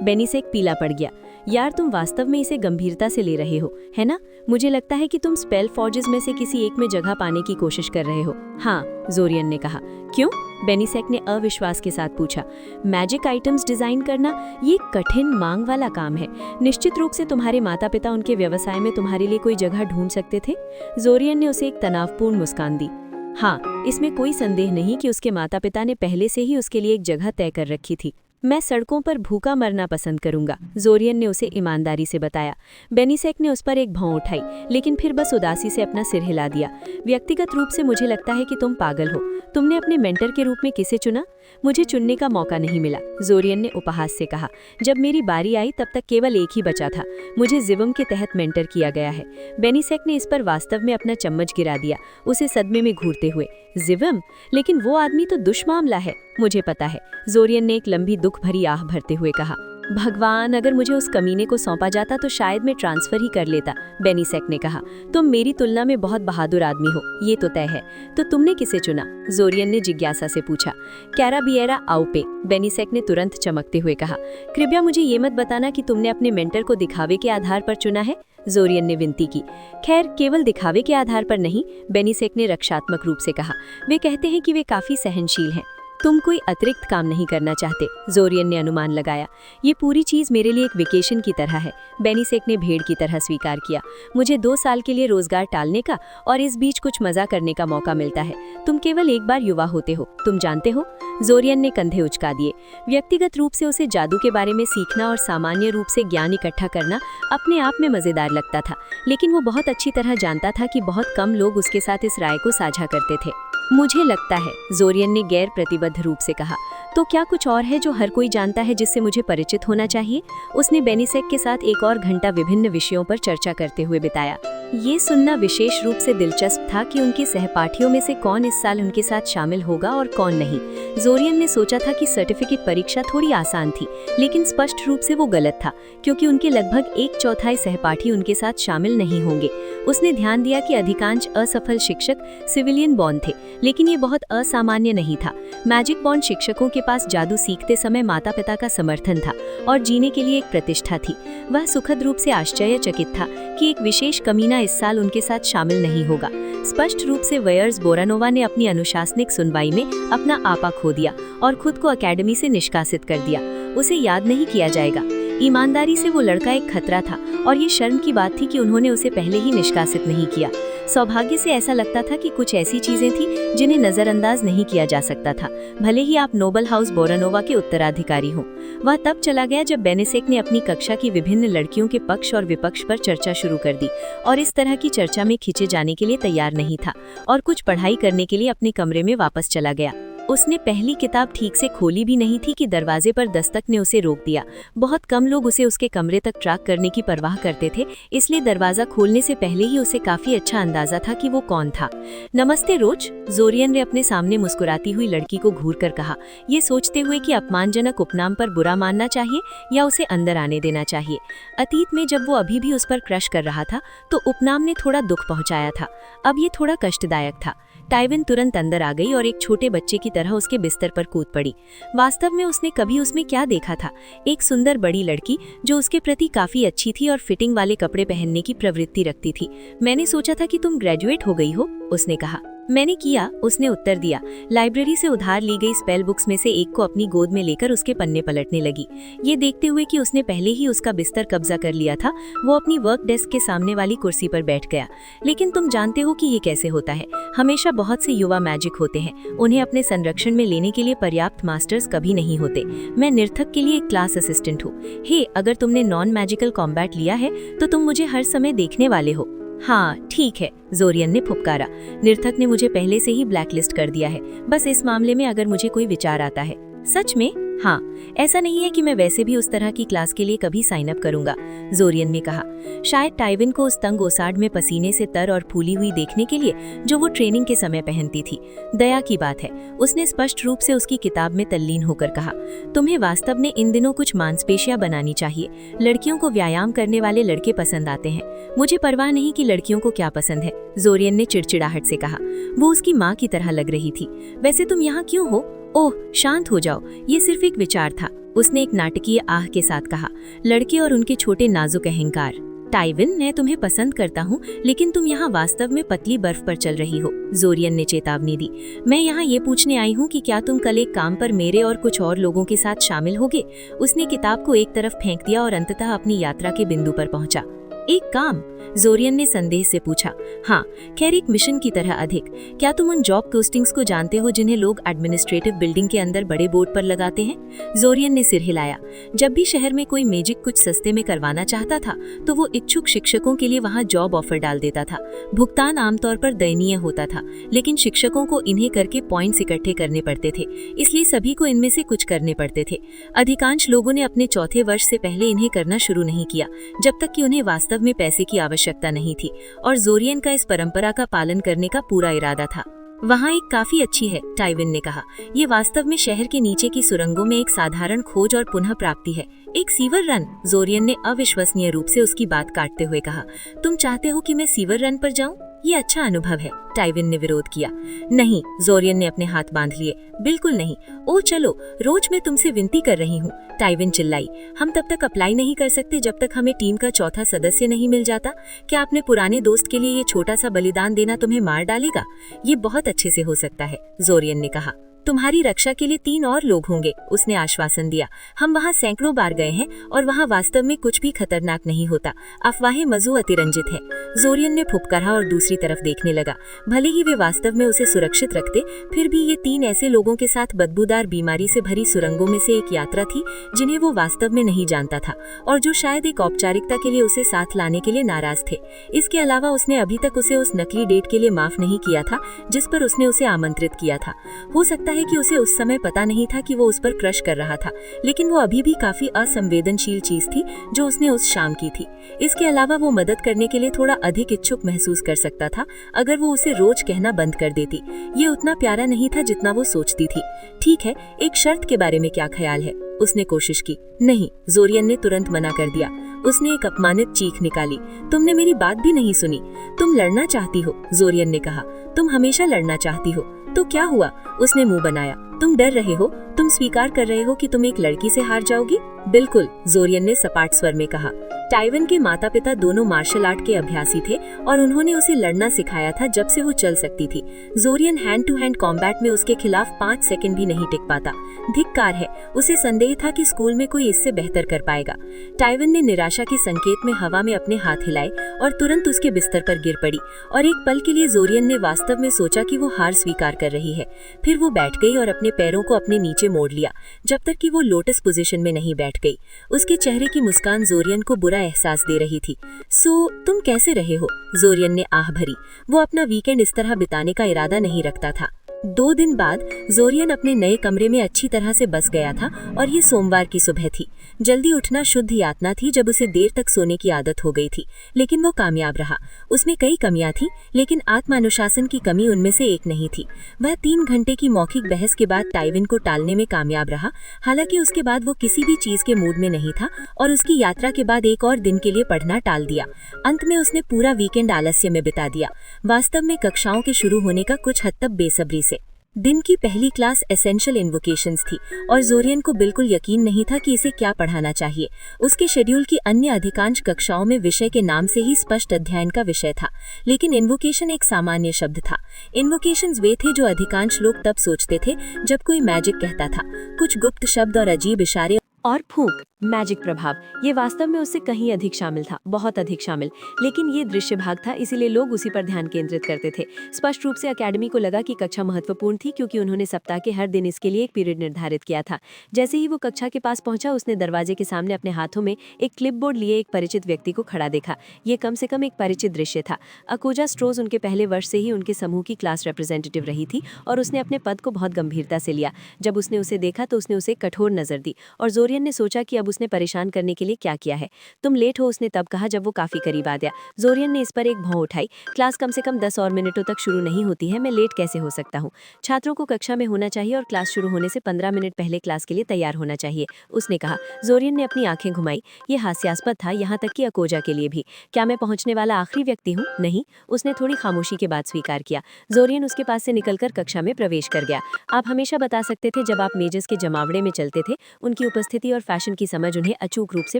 बेनिसेक पीला पड़ गया। यार, तुम वास्तव में इसे गंभीरता से ले रहे हो, है ना? मुझे लगता है कि तुम स्पेल फॉर्जेस में से किसी एक में जगह पाने की कोशिश कर रहे हो। हाँ, जोरियन ने कहा। क्यों? बेनिसेक ने अविश्वास के साथ पूछा। मैजिक आइटम्स डिजाइन करना ये कठिन मांग वाला काम है। निश्चित रूप से तुम्हारे माता पिता उनके व्यवसाय में तुम्हारे लिए कोई जगह ढूंढ सकते थे। जोरियन ने उसे एक तनावपूर्ण मुस्कान दी। हाँ, इसमें कोई संदेह नहीं कि उसके माता पिता ने पहले से ही उसके लिए एक जगह तय कर रखी थी। मैं सड़कों पर भूखा मरना पसंद करूंगा, जोरियन ने उसे ईमानदारी से बताया। बेनिसेक ने उस पर एक भौं उठाई, लेकिन फिर बस उदासी से अपना सिर हिला दिया। व्यक्तिगत रूप से मुझे लगता है कि तुम पागल हो। तुमने अपने मेंटर के रूप में किसे चुना? मुझे चुनने का मौका नहीं मिला, जोरियन ने उपहास से कहा। जब मेरी बारी आई तब तक केवल एक ही बचा था। मुझे जिवम के तहत मेंटर किया गया है। बेनिसेक ने इस पर वास्तव में अपना चम्मच गिरा दिया, उसे सदमे में घूरते हुए। जिवम? लेकिन वो आदमी तो दुश्मामला है। मुझे पता है, जोरियन ने एक लंबी दुख भरी आह भरते हुए कहा। भगवान, अगर मुझे उस कमीने को सौंपा जाता तो शायद मैं ट्रांसफर ही कर लेता, बेनिसेक ने कहा। तुम मेरी तुलना में बहुत बहादुर आदमी हो, ये तो तय है। तो तुमने किसे चुना? जोरियन ने जिज्ञासा से पूछा। कैराबिएरा आउपे, बेनिसेक ने तुरंत चमकते हुए कहा। कृपया मुझे ये मत बताना कि तुमने अपने मेंटर को दिखावे के आधार पर चुना है, जोरियन ने विनती की। खैर, केवल दिखावे के आधार पर नहीं, बेनिसेक ने रक्षात्मक रूप से कहा। वे कहते हैं कि वे काफी सहनशील हैं। तुम कोई अतिरिक्त काम नहीं करना चाहते, जोरियन ने अनुमान लगाया। ये पूरी चीज मेरे लिए एक वेकेशन की तरह है, बेनिसेक ने भेड़ की तरह स्वीकार किया। मुझे 2 साल के लिए रोजगार टालने का और इस बीच कुछ मजा करने का मौका मिलता है। तुम केवल एक बार युवा होते हो, तुम जानते हो? जोरियन ने कंधे उचका दिए। व्यक्तिगत रूप से उसे जादू के बारे में सीखना और सामान्य रूप से ज्ञान इकट्ठा करना अपने आप में मजेदार लगता था, लेकिन वो बहुत अच्छी तरह जानता था कि बहुत कम लोग उसके साथ इस राय को साझा करते थे। मुझे लगता है, जोरियन ने गैर प्रतिबद्ध रूप से कहा। तो क्या कुछ और है जो हर कोई जानता है जिससे मुझे परिचित होना चाहिए? उसने बेनिसेक के साथ 1 और घंटा विभिन्न विषयों पर चर्चा करते हुए बिताया। ये सुनना विशेष रूप से दिलचस्प था कि उनके सहपाठियों में से कौन इस साल उनके साथ शामिल होगा और कौन नहीं। जोरियन ने सोचा था कि सर्टिफिकेट परीक्षा थोड़ी आसान थी, लेकिन स्पष्ट रूप से वो गलत था, क्योंकि उनके लगभग 1/4 सहपाठी उनके साथ शामिल नहीं होंगे। उसने ध्यान दिया कि अधिकांश असफल शिक्षक सिविलियन बॉर्न थे, लेकिन ये बहुत असामान्य नहीं था। मैजिक बॉर्न शिक्षकों के पास जादू सीखते समय माता पिता का समर्थन था और जीने के लिए एक प्रतिष्ठा थी। वह सुखद रूप से आश्चर्यचकित था कि एक विशेष कमीना इस साल उनके साथ शामिल नहीं होगा। स्पष्ट रूप से वेयर्स बोरानोवा ने अपनी अनुशासनिक सुनवाई में अपना आपा खो दिया और खुद को अकेडमी से निष्कासित कर दिया। उसे याद नहीं किया जाएगा। ईमानदारी से वो लड़का एक खतरा था और ये शर्म की बात थी कि उन्होंने उसे पहले ही निष्कासित नहीं किया। सौभाग्य से ऐसा लगता था कि कुछ ऐसी चीजें थी जिन्हें नजरअंदाज नहीं किया जा सकता था, भले ही आप नोबल हाउस बोरानोवा के उत्तराधिकारी हों। वह तब चला गया जब बेनिसेक ने अपनी कक्षा की विभिन्न लड़कियों के पक्ष और विपक्ष पर चर्चा शुरू कर दी और इस तरह की चर्चा में खींचे जाने के लिए तैयार नहीं था और कुछ पढ़ाई करने के लिए अपने कमरे में वापस चला गया। उसने पहली किताब ठीक से खोली भी नहीं थी कि दरवाजे पर दस्तक ने उसे रोक दिया। बहुत कम लोग उसे उसके कमरे तक ट्रैक करने की परवाह करते थे, इसलिए दरवाजा खोलने से पहले ही उसे काफी अच्छा अंदाजा था कि वो कौन था। नमस्ते रोज, जोरियन ने अपने सामने मुस्कुराती हुई लड़की को घूरकर कहा, ये सोचते हुए कि अपमानजनक उपनाम पर बुरा मानना चाहिए या उसे अंदर आने देना चाहिए। अतीत में जब वो अभी भी उस पर क्रश कर रहा था तो उपनाम ने थोड़ा दुख पहुंचाया था, अब ये थोड़ा कष्टदायक था। टाइविन तुरंत अंदर आ गई और एक छोटे बच्चे की तरह उसके बिस्तर पर कूद पड़ी। वास्तव में उसने कभी उसमें क्या देखा था? एक सुंदर बड़ी लड़की जो उसके प्रति काफी अच्छी थी और फिटिंग वाले कपड़े पहनने की प्रवृत्ति रखती थी। मैंने सोचा था कि तुम ग्रेजुएट हो गई हो, उसने कहा। मैंने किया, उसने उत्तर दिया। लाइब्रेरी से उधार ली गई स्पेल बुक्स में से एक को अपनी गोद में लेकर उसके पन्ने पलटने लगी। ये देखते हुए कि उसने पहले ही उसका बिस्तर कब्जा कर लिया था, वो अपनी वर्क डेस्क के सामने वाली कुर्सी पर बैठ गया। लेकिन तुम जानते हो कि ये कैसे होता है। हमेशा बहुत से युवा मैजिक होते हैं, उन्हें अपने संरक्षण में लेने के लिए पर्याप्त मास्टर्स कभी नहीं होते। मैं नर्तक के लिए एक क्लास असिस्टेंट हूँ। हे, अगर तुमने नॉन मैजिकल कॉम्बैट लिया है तो तुम मुझे हर समय देखने वाले हो। हाँ ठीक है, जोरियन ने फुफकारा। नर्तक ने मुझे पहले से ही ब्लैकलिस्ट कर दिया है, बस इस मामले में अगर मुझे कोई विचार आता है। सच में? हाँ, ऐसा नहीं है कि मैं वैसे भी उस तरह की क्लास के लिए कभी साइन अप करूंगा, जोरियन ने कहा। शायद टाइविन को उस तंग ओसाड में पसीने से तर और फूली हुई देखने के लिए जो वो ट्रेनिंग के समय पहनती थी। दया की बात है, उसने स्पष्ट रूप से उसकी किताब में तल्लीन होकर कहा, तुम्हें वास्तव में इन दिनों कुछ मांसपेशियां बनानी चाहिए। लड़कियों को व्यायाम करने वाले लड़के पसंद आते हैं। मुझे परवाह नहीं कि लड़कियों को क्या पसंद है, जोरियन ने चिड़चिड़ाहट से कहा। वो उसकी माँ की तरह लग रही थी। वैसे तुम यहाँ क्यों हो? ओह, शांत हो जाओ, ये सिर्फ एक विचार था, उसने एक नाटकीय आह के साथ कहा। लड़के और उनके छोटे नाजुक अहंकार। टाइविन, मैं तुम्हें पसंद करता हूँ, लेकिन तुम यहाँ वास्तव में पतली बर्फ पर चल रही हो, जोरियन ने चेतावनी दी। मैं यहाँ ये पूछने आई हूँ कि क्या तुम कल एक काम पर मेरे और कुछ और लोगों के साथ शामिल होगे? उसने किताब को एक तरफ फेंक दिया और अंततः अपनी यात्रा के बिंदु पर पहुंचा। एक काम? जोरियन ने संदेह से पूछा। हाँ, खैर एक मिशन की तरह अधिक। क्या तुम उन जॉब पोस्टिंग्स को जानते हो जिन्हें लोग एडमिनिस्ट्रेटिव बिल्डिंग के अंदर बड़े बोर्ड पर लगाते हैं? जोरियन ने सिर हिलाया। जब भी शहर में कोई मैजिक कुछ सस्ते में करवाना चाहता था तो वो इच्छुक शिक्षकों के लिए वहाँ जॉब ऑफर डाल देता था। भुगतान आमतौर पर दयनीय होता था, लेकिन शिक्षकों को इन्हें करके पॉइंट्स इकट्ठे करने पड़ते थे, इसलिए सभी को इनमें से कुछ करने पड़ते थे। अधिकांश लोगों ने अपने चौथे वर्ष से पहले इन्हें करना शुरू नहीं किया, जब तक कि उन्हें वास्तव में पैसे की आवश्यकता नहीं थी, और जोरियन का इस परंपरा का पालन करने का पूरा इरादा था। वहाँ एक काफी अच्छी है, टाइविन ने कहा। ये वास्तव में शहर के नीचे की सुरंगों में एक साधारण खोज और पुनः प्राप्ति है। एक सीवर रन? जोरियन ने अविश्वसनीय रूप से उसकी बात काटते हुए कहा। तुम चाहते हो कि मैं सीवर रन पर जाऊं? ये अच्छा अनुभव है, टाइविन ने विरोध किया। नहीं, जोरियन ने अपने हाथ बांध लिए। बिल्कुल नहीं। ओ चलो, रोज मैं तुमसे विनती कर रही हूँ, टाइविन चिल्लाई। हम तब तक अप्लाई नहीं कर सकते जब तक हमें टीम का चौथा सदस्य नहीं मिल जाता। क्या अपने पुराने दोस्त के लिए ये छोटा सा बलिदान देना तुम्हें मार डालेगा? ये बहुत अच्छे से हो सकता है, जोरियन ने कहा। तुम्हारी रक्षा के लिए 3 और लोग होंगे, उसने आश्वासन दिया। हम वहाँ सैकड़ों बार गए हैं और वहाँ वास्तव में कुछ भी खतरनाक नहीं होता। अफवाहें मज़ो अतिरंजित है। जोरियन ने फुफकारा और दूसरी तरफ देखने लगा। भले ही वे वास्तव में उसे सुरक्षित रखते, फिर भी ये 3 ऐसे लोगों के साथ बदबूदार बीमारी से भरी सुरंगों में से एक यात्रा थी जिन्हें वो वास्तव में नहीं जानता था और जो शायद एक औपचारिकता के लिए उसे साथ लाने के लिए नाराज थे। इसके अलावा उसने अभी तक उसे उस नकली डेट के लिए माफ नहीं किया था जिस पर उसने उसे आमंत्रित किया था। हो सकता है कि उसे उस समय पता नहीं था कि वो उस पर क्रश कर रहा था, लेकिन वो अभी भी काफी असंवेदनशील चीज थी जो उसने उस शाम की थी। इसके अलावा वो मदद करने के लिए थोड़ा अधिक इच्छुक महसूस कर सकता था अगर वो उसे रोज कहना बंद कर देती। ये उतना प्यारा नहीं था जितना वो सोचती थी। ठीक है, एक शर्त के बारे में क्या ख्याल है? उसने कोशिश की। नहीं, जोरियन ने तुरंत मना कर दिया। उसने एक अपमानित चीख निकाली। तुमने मेरी बात भी नहीं सुनी। तुम लड़ना चाहती हो, जोरियन ने कहा। तुम हमेशा लड़ना चाहती हो। तो क्या हुआ? उसने मुंह बनाया। तुम डर रहे हो? तुम स्वीकार कर रहे हो कि तुम एक लड़की से हार जाओगी? बिल्कुल, जोरियन ने सपाट स्वर में कहा। टाइविन के माता पिता दोनों मार्शल आर्ट के अभ्यासी थे और उन्होंने उसे लड़ना सिखाया था जब से वो चल सकती थी। जोरियन हैंड टू हैंड कॉम्बैट में उसके खिलाफ 5 सेकंड भी नहीं टिक पाता। धिक्कार है, उसे संदेह था कि स्कूल में कोई इससे बेहतर कर पाएगा। टाइविन ने निराशा के संकेत में हवा में अपने हाथ हिलाए और तुरंत उसके बिस्तर पर गिर पड़ी और एक पल के लिए जोरियन ने वास्तव में सोचा कि वो हार स्वीकार कर रही है। फिर वो बैठ गई और अपने पैरों को अपने नीचे मोड़ लिया जब तक कि वो लोटस पोजीशन में नहीं बैठ गई। उसके चेहरे की मुस्कान जोरियन को बुरा एहसास दे रही थी। सो तुम कैसे रहे हो? जोरियन ने आह भरी। वो अपना वीकेंड इस तरह बिताने का इरादा नहीं रखता था। 2 दिन बाद जोरियन अपने नए कमरे में अच्छी तरह से बस गया था और ये सोमवार की सुबह थी। जल्दी उठना शुद्ध यातना थी जब उसे देर तक सोने की आदत हो गई थी, लेकिन वो कामयाब रहा। उसमें कई कमियां थीं, लेकिन आत्मानुशासन की कमी उनमें से एक नहीं थी। वह 3 घंटे की मौखिक बहस के बाद टाइविन को टालने में कामयाब रहा। हालांकि उसके बाद वो किसी भी चीज के मूड में नहीं था और उसकी यात्रा के बाद एक और दिन के लिए पढ़ना टाल दिया। अंत में उसने पूरा वीकेंड आलस्य में बिता दिया, वास्तव में कक्षाओं के शुरू होने का कुछ हद तक बेसब्री से। दिन की पहली क्लास एसेंशियल इन्वोकेशंस थी और जोरियन को बिल्कुल यकीन नहीं था कि इसे क्या पढ़ाना चाहिए। उसके शेड्यूल की अन्य अधिकांश कक्षाओं में विषय के नाम से ही स्पष्ट अध्ययन का विषय था, लेकिन इन्वोकेशन एक सामान्य शब्द था। इन्वोकेशंस वे थे जो अधिकांश लोग तब सोचते थे जब कोई मैजिक कहता था। कुछ गुप्त शब्द और अजीब इशारे और फूंक, मैजिक प्रभाव, ये वास्तव में उससे कहीं अधिक शामिल था, बहुत अधिक शामिल। लेकिन ये दृश्य भाग था, इसीलिए लोग उसी पर ध्यान केंद्रित करते थे। स्पष्ट रूप से अकेडमी को लगा कि कक्षा महत्वपूर्ण थी, क्योंकि उन्होंने सप्ताह के हर दिन इसके लिए एक पीरियड निर्धारित किया था। जैसे ही वो कक्षा के पास पहुंचा, उसने दरवाजे के सामने अपने हाथों में एक क्लिपबोर्ड लिए एक परिचित व्यक्ति को खड़ा देखा। ये कम से कम एक परिचित दृश्य था। अकोजा स्ट्रोज उनके पहले वर्ष से ही उनके समूह की क्लास रिप्रेजेंटेटिव रही थी और उसने अपने पद को बहुत गंभीरता से लिया। जब उसने उसे देखा तो उसने उसे कठोर नजर दी और जोरियन ने सोचा कि अब उसने परेशान करने के लिए क्या किया है। तुम लेट हो, उसने तब कहा जब वो काफी करीब आ गया। जोरियन ने इस पर एक भौं उठाई। क्लास कम से कम 10 और मिनटों तक शुरू नहीं होती है, मैं लेट कैसे हो सकता हूँ? छात्रों को कक्षा में होना चाहिए और क्लास शुरू होने से 15 मिनट पहले क्लास के लिए तैयार होना चाहिए, उसने कहा। जोरियन ने अपनी आंखें घुमाई। ये हास्यास्पद था, यहाँ तक कि अकोजा के लिए भी। क्या मैं पहुंचने वाला आखिरी व्यक्ति हूँ? नहीं, उसने थोड़ी खामोशी के बाद स्वीकार किया। जोरियन उसके पास से निकलकर कक्षा में प्रवेश कर गया। आप हमेशा बता सकते थे जब आप मेजर्स के जमावड़े में चलते थे। उनकी उपस्थिति और फैशन की समझ उन्हें अचूक रूप से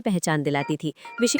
पहचान दिलाती थी।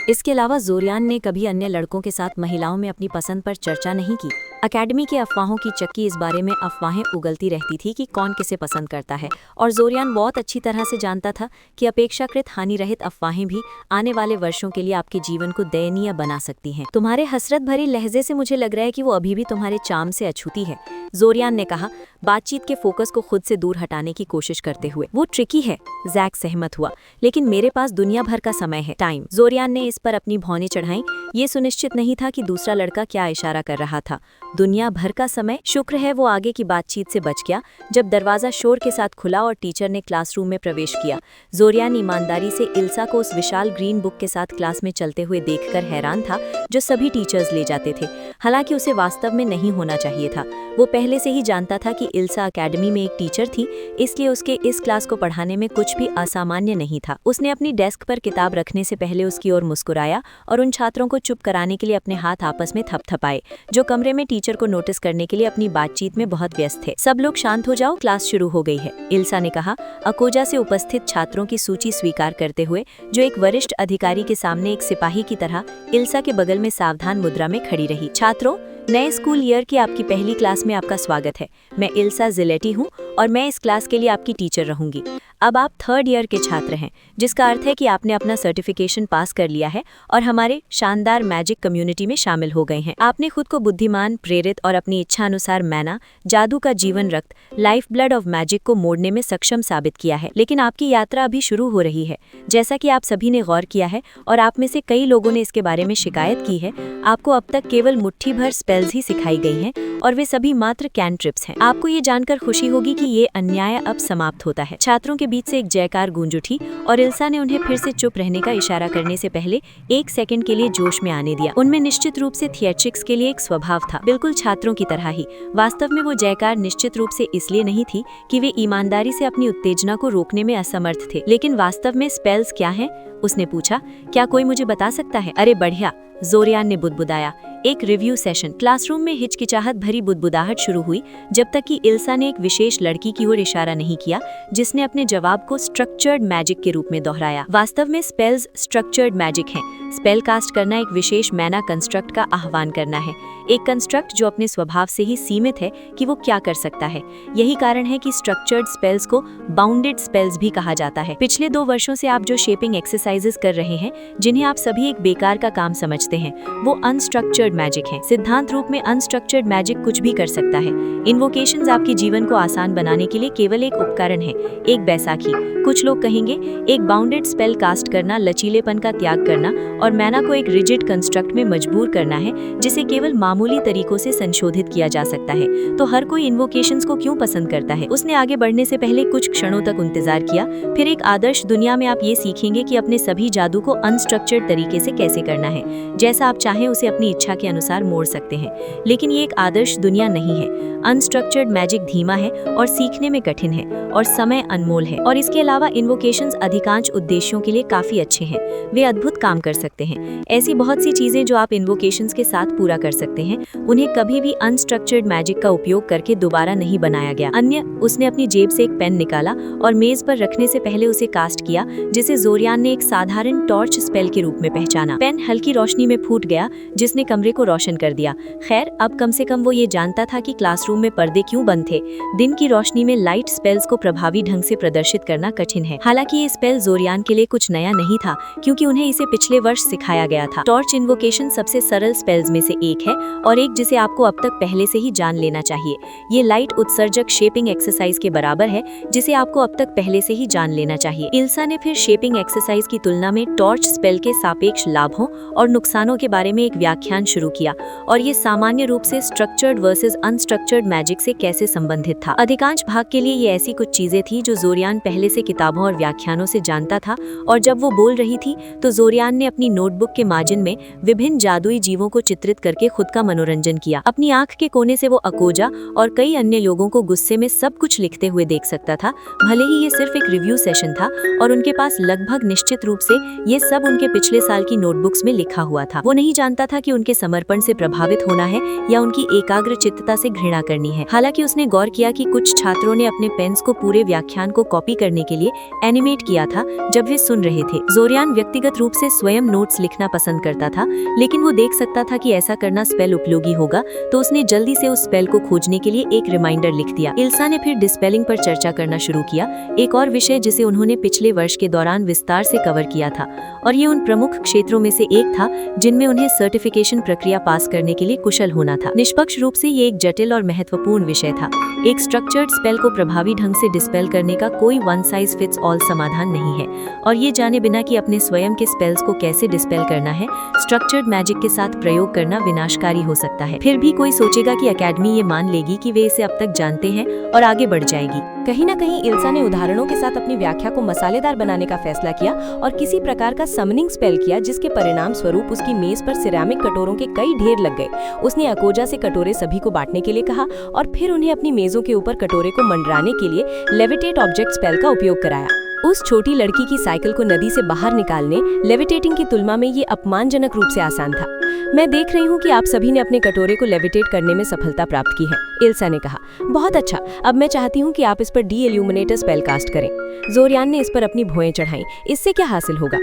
इसके अलावा जोरियान ने कभी अन्य लड़कों के साथ महिलाओं में अपनी पसंद पर चर्चा नहीं की। अकेडमी के अफवाहों की चक्की इस बारे में अफवाहें उगलती रहती थी कि कौन किसे पसंद करता है, और जोरियान बहुत अच्छी तरह से जानता था कि अपेक्षाकृत हानि रहित अफवाहें भी आने वाले वर्षों के लिए आपके जीवन को दयनीय बना सकती हैं। तुम्हारे हसरत भरी लहजे से मुझे लग रहा है कि वो अभी भी तुम्हारे चार्म से अछूती है, जोरियान ने कहा, बातचीत के फोकस को खुद से दूर हटाने की कोशिश करते हुए। वो ट्रिकी है, जैक सहमत हुआ, लेकिन मेरे पास दुनिया भर का समय है, टाइम। जोरियान ने इस पर अपनी भौंहें चढ़ाईं। ये सुनिश्चित नहीं था कि दूसरा लड़का क्या इशारा कर रहा था। दुनिया भर का समय? शुक्र है वो आगे की बातचीत से बच गया जब दरवाजा शोर के साथ खुला और टीचर ने क्लासरूम में प्रवेश किया। जोरियान ईमानदारी से इल्सा को उस विशाल ग्रीन बुक के साथ क्लास में चलते हुए देखकर हैरान था, जो सभी टीचर्स ले जाते थे। हालांकि उसे वास्तव में नहीं होना चाहिए था। वो पहले से ही जानता था कि इल्सा अकेडमी में एक टीचर थी, इसलिए उसके इस क्लास को पढ़ाने में कुछ भी असामान्य नहीं था। उसने अपनी डेस्क पर किताब रखने से पहले उसकी ओर मुस्कुराया और उन छात्रों को चुप कराने के लिए अपने हाथ आपस में थपथपाए, जो कमरे में टीचर को नोटिस करने के लिए अपनी बातचीत में बहुत व्यस्त थे। सब लोग शांत हो जाओ, क्लास शुरू हो गई है, इल्सा ने कहा, अकोजा से उपस्थित छात्रों की सूची स्वीकार करते हुए, जो एक वरिष्ठ अधिकारी के सामने एक सिपाही की तरह इल्सा के बगल में सावधान मुद्रा में खड़ी रही। छात्रों, नए स्कूल ईयर की आपकी पहली क्लास में आपका स्वागत है। मैं इल्सा जिलेटी हूँ और मैं इस क्लास के लिए आपकी टीचर रहूंगी। अब आप 3rd ईयर के छात्र हैं, जिसका अर्थ है कि आपने अपना सर्टिफिकेशन पास कर लिया है और हमारे शानदार मैजिक कम्युनिटी में शामिल हो गए हैं। आपने खुद को बुद्धिमान, प्रेरित और अपनी इच्छा अनुसार मैना, जादू का जीवन रक्त, लाइफ ब्लड ऑफ मैजिक को मोड़ने में सक्षम साबित किया है। लेकिन आपकी यात्रा अभी शुरू हो रही है। जैसा कि आप सभी ने गौर किया है और आप में से कई लोगों ने इसके बारे में शिकायत की है, आपको अब तक केवल मुट्ठी भर स्पेल्स ही सिखाई गई हैं और वे सभी मात्र कैंट्रिप्स हैं। आपको ये जानकर खुशी होगी कि ये अन्याय अब समाप्त होता है। छात्रों के बीच से एक जयकार गूंज उठी और इल्सा ने उन्हें फिर से चुप रहने का इशारा करने से पहले 1 सेकंड के लिए जोश में आने दिया। उनमें निश्चित रूप से थिएट्रिक्स के लिए एक स्वभाव था, बिल्कुल छात्रों की तरह ही। वास्तव में वो जयकार निश्चित रूप से इसलिए नहीं थी कि वे ईमानदारी से अपनी उत्तेजना को रोकने में असमर्थ थे। लेकिन वास्तव में स्पेल्स क्या हैं? उसने पूछा। क्या कोई मुझे बता सकता है? अरे बढ़िया, जोरियान ने बुदबुदाया। एक रिव्यू सेशन। क्लासरूम में हिचकिचाहट भरी बुदबुदाहट शुरू हुई जब तक कि इल्सा ने एक विशेष लड़की की ओर इशारा नहीं किया, जिसने अपने जवाब को स्ट्रक्चर्ड मैजिक के रूप में दोहराया। वास्तव में स्पेल्स स्ट्रक्चर्ड मैजिक हैं। स्पेल कास्ट करना एक विशेष मैना कंस्ट्रक्ट का आह्वान करना है, एक कंस्ट्रक्ट जो अपने स्वभाव से ही सीमित है कि वो क्या कर सकता है। यही कारण है कि स्ट्रक्चर्ड स्पेल्स को बाउंडेड स्पेल्स भी कहा जाता है। पिछले 2 वर्षों से आप जो शेपिंग एक्सरसाइजेस कर रहे हैं, जिन्हें आप सभी एक बेकार का काम समझते हैं, वो अनस्ट्रक्चर्ड मैजिक है। सिद्धांत रूप में अनस्ट्रक्चर्ड मैजिक कुछ भी कर सकता है। इन्वोकेशंस आपके जीवन को आसान बनाने के लिए केवल एक उपकरण है, एक बैसाखी। कुछ लोग कहेंगे एक बाउंडेड स्पेल कास्ट करना लचीलेपन का त्याग करना और मैना को एक रिजिड कंस्ट्रक्ट में मजबूर करना है, जिसे केवल मामूली तरीकों से संशोधित किया जा सकता है। तो हर कोई इन्वोकेशंस को क्यों पसंद करता है? उसने आगे बढ़ने से पहले कुछ क्षणों तक इंतजार किया। फिर एक आदर्श दुनिया में आप ये सीखेंगे कि अपने सभी जादू को अनस्ट्रक्चर्ड तरीके से कैसे करना है। जैसा आप चाहें उसे अपनी इच्छा के अनुसार मोड़ सकते हैं। लेकिन ये एक आदर्श दुनिया नहीं है। अनस्ट्रक्चर्ड मैजिक धीमा है और सीखने में कठिन है और समय अनमोल है। और इसके अलावा इन्वोकेशंस अधिकांश उद्देश्यों के लिए काफी अच्छे हैं। वे अद्भुत काम कर सकते हैं। ऐसी बहुत सी चीजें जो आप इन्वोकेशंस के साथ पूरा कर सकते हैं। जाते हैं उन्हें कभी भी अनस्ट्रक्चर्ड मैजिक का उपयोग करके दोबारा नहीं बनाया गया। अन्य, उसने अपनी जेब से एक पेन निकाला और मेज पर रखने से पहले उसे कास्ट किया, जिसे जोरियान ने एक साधारण टॉर्च स्पेल के रूप में पहचाना। पेन हल्की रोशनी में फूट गया, जिसने कमरे को रोशन कर दिया। खैर, अब कम से कम वो ये जानता था कि क्लासरूम में पर्दे क्यों बंद थे। दिन की रोशनी में लाइट स्पेल्स को प्रभावी ढंग से प्रदर्शित करना कठिन है। हालांकि ये स्पेल जोरियान के लिए कुछ नया नहीं था, क्योंकि उन्हें इसे पिछले वर्ष सिखाया गया था। टॉर्च इन्वोकेशन सबसे सरल स्पेल्स में से एक है और एक जिसे आपको अब तक पहले से ही जान लेना चाहिए। ये लाइट उत्सर्जक शेपिंग एक्सरसाइज के बराबर है, जिसे आपको अब तक पहले से ही जान लेना चाहिए। इल्सा ने फिर शेपिंग एक्सरसाइज की तुलना में टॉर्च स्पेल के सापेक्ष लाभों और नुकसानों के बारे में एक व्याख्यान शुरू किया, और ये सामान्य रूप से स्ट्रक्चर्ड वर्सेस अनस्ट्रक्चर्ड मैजिक से कैसे संबंधित था। अधिकांश भाग के लिए ये ऐसी कुछ चीजें थी जो जोरियान पहले से किताबों और व्याख्यानों से जानता था, और जब वो बोल रही थी तो जोरियान ने अपनी नोटबुक के मार्जिन में विभिन्न जादुई जीवों को चित्रित करके खुद का मनोरंजन किया। अपनी आंख के कोने से वो अकोजा और कई अन्य लोगों को गुस्से में सब कुछ लिखते हुए देख सकता था, भले ही ये सिर्फ एक रिव्यू सेशन था और उनके पास लगभग निश्चित रूप से ये सब उनके पिछले साल की नोटबुक्स में लिखा हुआ था। वो नहीं जानता था कि उनके समर्पण से प्रभावित होना है या उनकी एकाग्रचित्तता से घृणा करनी है। हालांकि उसने गौर किया कि कुछ छात्रों ने अपने पेन्स को पूरे व्याख्यान को कॉपी करने के लिए एनिमेट किया था जब वे सुन रहे थे। जोरियान व्यक्तिगत रूप से स्वयं नोट्स लिखना पसंद करता था, लेकिन वो देख सकता था कि ऐसा करना स्पेल उपयोगी होगा, तो उसने जल्दी से उस स्पेल को खोजने के लिए एक रिमाइंडर लिख दिया। इल्सा ने फिर डिस्पेलिंग पर चर्चा करना शुरू किया, एक और विषय जिसे उन्होंने पिछले वर्ष के दौरान विस्तार से कवर किया था, और ये उन प्रमुख क्षेत्रों में से एक था जिनमें उन्हें सर्टिफिकेशन प्रक्रिया पास करने के लिए कुशल होना था। निष्पक्ष रूप से ये एक जटिल और महत्वपूर्ण विषय था। एक स्ट्रक्चर्ड स्पेल को प्रभावी ढंग से डिस्पेल करने का कोई वन साइज फिट्स ऑल समाधान नहीं है, और ये जाने बिना कि अपने स्वयं के स्पेल्स को कैसे डिस्पेल करना है, स्ट्रक्चर्ड मैजिक के साथ प्रयोग करना विनाशकारी हो सकता है। फिर भी कोई सोचेगा कि अकेडमी ये मान लेगी कि वे इसे अब तक जानते हैं और आगे बढ़ जाएगी। कहीं ना कहीं इल्सा ने उदाहरणों के साथ अपनी व्याख्या को मसालेदार बनाने का फैसला किया और किसी प्रकार का समनिंग स्पेल किया, जिसके परिणाम स्वरूप उसकी मेज पर सिरेमिक कटोरों के कई ढेर लग गए। उसने अकोजा से कटोरे सभी को बांटने के लिए कहा और फिर उन्हें अपनी मेजों के ऊपर कटोरे को मंडराने के लिए लेविटेट ऑब्जेक्ट स्पेल का उपयोग कराया। उस छोटी लड़की की साइकिल को नदी से बाहर निकालने लेविटेटिंग की तुलना में ये अपमानजनक रूप से आसान था। मैं देख रही हूँ कि आप सभी ने अपने कटोरे को लेविटेट करने में सफलता प्राप्त की है, इल्सा ने कहा। बहुत अच्छा, अब मैं चाहती हूँ कि आप इस पर डी इल्यूमिनेटर स्पेल कास्ट करें। जोरियान ने इस पर अपनी भुएं चढ़ाई। इससे क्या हासिल होगा?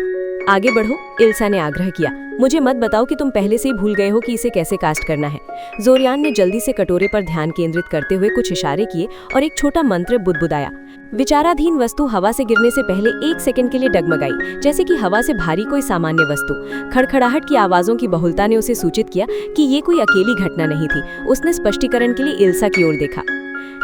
आगे बढ़ो, इल्सा ने आग्रह किया। मुझे मत बताओ कि तुम पहले से ही भूल गए हो कि इसे कैसे कास्ट करना है। जोरियान ने जल्दी से कटोरे पर ध्यान केंद्रित करते हुए कुछ इशारे किए और एक छोटा मंत्र बुदबुदाया। विचाराधीन वस्तु हवा से गिरने से पहले 1 सेकंड के लिए डगमगाई, जैसे कि हवा से भारी कोई सामान्य वस्तु। खड़खड़ाहट की आवाजों की बहुलता ने उसे सूचित किया कि ये कोई अकेली घटना नहीं थी। उसने स्पष्टीकरण के लिए इल्सा की ओर देखा।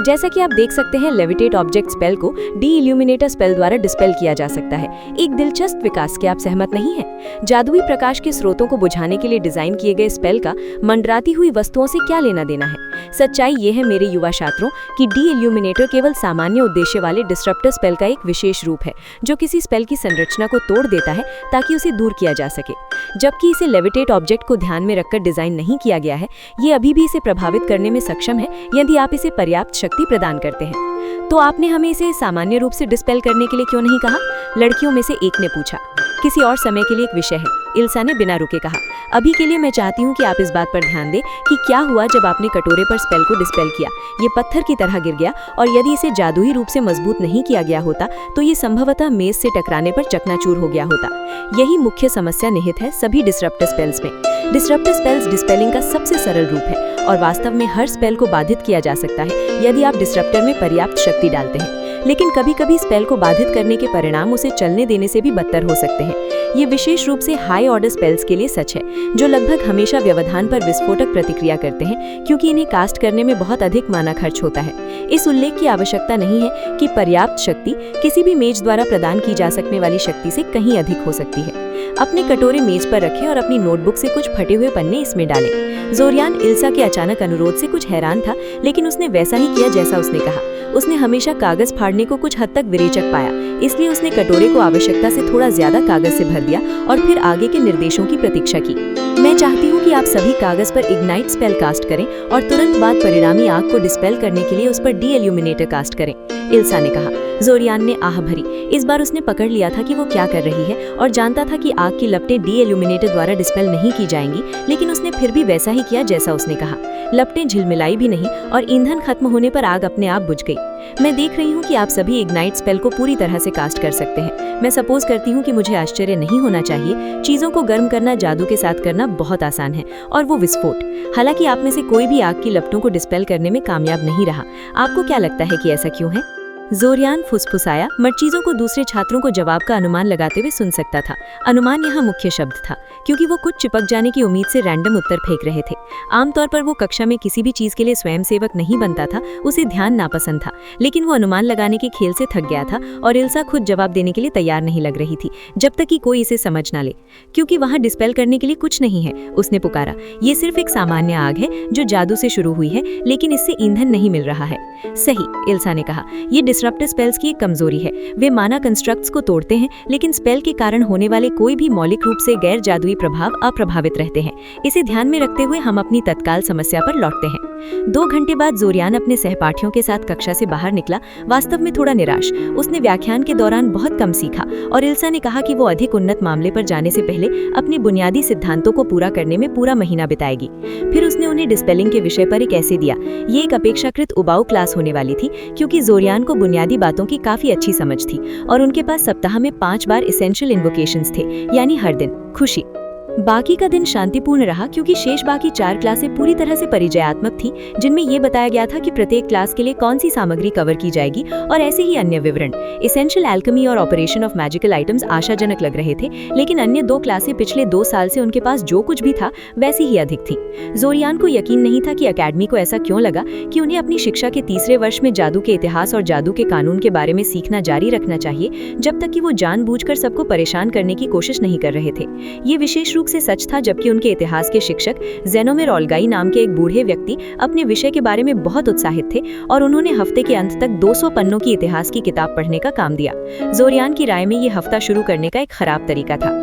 जैसा कि आप देख सकते हैं, लेविटेट ऑब्जेक्ट स्पेल को डी इल्यूमिनेटर स्पेल द्वारा डिस्पेल किया जा सकता है। एक दिलचस्प विकास, के आप सहमत नहीं हैं? जादुई प्रकाश के स्रोतों को बुझाने के लिए डिजाइन किए गए स्पेल का मंडराती हुई वस्तुओं से क्या लेना देना है? सच्चाई ये है मेरे युवा छात्रों कि डी इल्यूमिनेटर केवल सामान्य उद्देश्य वाले डिस्ट्रप्टर स्पेल का एक विशेष रूप है, जो किसी स्पेल की संरचना को तोड़ देता है ताकि उसे दूर किया जा सके। जबकि इसे लेविटेट ऑब्जेक्ट को ध्यान में रखकर डिजाइन नहीं किया गया है, ये अभी भी इसे प्रभावित करने में सक्षम है यदि आप इसे पर्याप्त शक्ति प्रदान करते हैं। तो आपने हमें इसे सामान्य रूप से डिस्पेल करने के लिए क्यों नहीं कहा? लड़कियों में से एक ने पूछा। किसी और समय के लिए एक विषय है, इल्सा ने बिना रुके कहा। अभी के लिए मैं चाहती हूँ कि आप इस बात पर ध्यान दें कि क्या हुआ जब आपने कटोरे पर स्पेल को डिस्पेल किया। ये पत्थर की तरह गिर गया, और यदि इसे जादुई रूप से मजबूत नहीं किया गया होता तो ये संभवतः मेज से टकराने पर चकनाचूर हो गया होता। यही मुख्य समस्या निहित है सभी डिस्ट्रप्टर स्पेल्स में। डिस्ट्रप्टर स्पेल्स डिस्पेलिंग का सबसे सरल रूप है, और वास्तव में हर स्पेल को बाधित किया जा सकता है यदि आप डिस्ट्रप्टर में पर्याप्त शक्ति डालते हैं। लेकिन कभी-कभी स्पेल को बाधित करने के परिणाम उसे चलने देने से भी बदतर हो सकते हैं। ये विशेष रूप से हाई ऑर्डर स्पेल्स के लिए सच है, जो लगभग हमेशा व्यवधान पर विस्फोटक प्रतिक्रिया करते हैं, क्योंकि इन्हें कास्ट करने में बहुत अधिक माना खर्च होता है। इस उल्लेख की आवश्यकता नहीं है कि पर्याप्त शक्ति किसी भी मेज द्वारा प्रदान की जा सकने वाली शक्ति से कहीं अधिक हो सकती है। अपने कटोरे मेज पर रखें और अपनी नोटबुक से कुछ फटे हुए पन्ने इसमें डालें। जोरियान इल्सा के अचानक अनुरोध से कुछ हैरान था, लेकिन उसने वैसा ही किया जैसा उसने कहा। उसने हमेशा कागज फाड़ने को कुछ हद तक विरेचक पाया, इसलिए उसने कटोरे को आवश्यकता से थोड़ा ज्यादा कागज से भर दिया और फिर आगे के निर्देशों की प्रतीक्षा की। मैं चाहती हूँ कि आप सभी कागज पर इग्नाइट स्पेल कास्ट करें और तुरंत बाद परिणामी आग को डिस्पेल करने के लिए उस पर डी एल्यूमिनेटर कास्ट करें, इल्सा ने कहा। जोरियान ने आह भरी। इस बार उसने पकड़ लिया था कि वो क्या कर रही है और जानता था कि आग की लपटें डी एल्यूमिनेटर द्वारा डिस्पेल नहीं की जाएंगी, लेकिन उसने फिर भी वैसा ही किया जैसा उसने कहा। लपटें झिलमिलाई भी नहीं और ईंधन खत्म होने पर आग अपने आप बुझ गई। मैं देख रही हूँ कि आप सभी इग्नाइट स्पेल को पूरी तरह से कास्ट कर सकते हैं। मैं सपोज करती हूँ कि मुझे आश्चर्य नहीं होना चाहिए। चीजों को गर्म करना जादू के साथ करना बहुत आसान है, और वो विस्फोट। हालांकि आप में से कोई भी आग की लपटों को डिस्पेल करने में कामयाब नहीं रहा। आपको क्या लगता है कि ऐसा क्यों है? जोरियान फुसफुसाया, मगर चीजों को दूसरे छात्रों को जवाब का अनुमान लगाते हुए सुन सकता था। अनुमान यहाँ मुख्य शब्द था, क्योंकि वो कुछ चिपक जाने की उम्मीद से रैंडम उत्तर फेंक रहे थे। आमतौर पर वो कक्षा में किसी भी चीज के लिए स्वयंसेवक नहीं बनता था, उसे ध्यान नापसंद था, लेकिन वो अनुमान लगाने के खेल से थक गया था और इल्सा खुद जवाब देने के लिए तैयार नहीं लग रही थी, जब तक कि कोई इसे समझ ना ले। क्योंकि वहाँ डिस्पेल करने के लिए कुछ नहीं है, उसने पुकारा। ये सिर्फ एक सामान्य आग है जो जादू से शुरू हुई है, लेकिन इससे ईंधन नहीं मिल रहा है। सही, इल्सा ने कहा। ये डिसरप्टिव स्पेल्स की एक कमजोरी है। वे माना कंस्ट्रक्ट्स को तोड़ते हैं, लेकिन स्पेल के कारण होने वाले कोई भी मौलिक रूप से गैर जादुई प्रभाव अप्रभावित रहते हैं। इसे ध्यान में रखते हुए हम अपनी तत्काल समस्या पर लौटते हैं। 2 घंटे बाद जोरियान अपने सहपाठियों के साथ कक्षा से बाहर निकला, वास्तव में थोड़ा निराश। उसने व्याख्यान के दौरान बहुत कम सीखा और इल्सा ने कहा कि वो अधिक उन्नत मामले पर जाने से पहले अपने बुनियादी सिद्धांतों को पूरा करने में पूरा महीना बिताएगी। फिर उसने उन्हें डिस्पेलिंग के विषय पर एक ऐसे दिया। ये एक अपेक्षाकृत उबाऊ क्लास होने वाली थी, क्योंकि जोरियान को बुनियादी बातों की काफी अच्छी समझ थी और उनके पास सप्ताह में 5 बार एसेंशियल इन्वोकेशंस थे, यानी हर दिन। खुशी। बाकी का दिन शांतिपूर्ण रहा, क्योंकि शेष बाकी 4 क्लासें पूरी तरह से परिचयात्मक थीं, जिनमें यह बताया गया था कि प्रत्येक क्लास के लिए कौन सी सामग्री कवर की जाएगी और ऐसे ही अन्य विवरण। एसेंशियल एल्केमी और ऑपरेशन ऑफ मैजिकल आइटम्स आशाजनक लग रहे थे, लेकिन अन्य 2 क्लासें पिछले 2 साल से उनके पास जो कुछ भी था वैसी ही अधिक थी। जोरियान को यकीन नहीं था कि अकेडमी को ऐसा क्यों लगा कि उन्हें अपनी शिक्षा के तीसरे वर्ष में जादू के इतिहास और जादू के कानून के बारे में सीखना जारी रखना चाहिए, जब तक कि वो जानबूझकर सबको परेशान करने की कोशिश नहीं कर रहे थे। ये विशेष से सच था जबकि उनके इतिहास के शिक्षक ज़ेनोमिर ओल्गाई नाम के एक बूढ़े व्यक्ति अपने विषय के बारे में बहुत उत्साहित थे और उन्होंने हफ्ते के अंत तक 200 पन्नों की इतिहास की किताब पढ़ने का काम दिया। जोरियान की राय में ये हफ्ता शुरू करने का एक खराब तरीका था।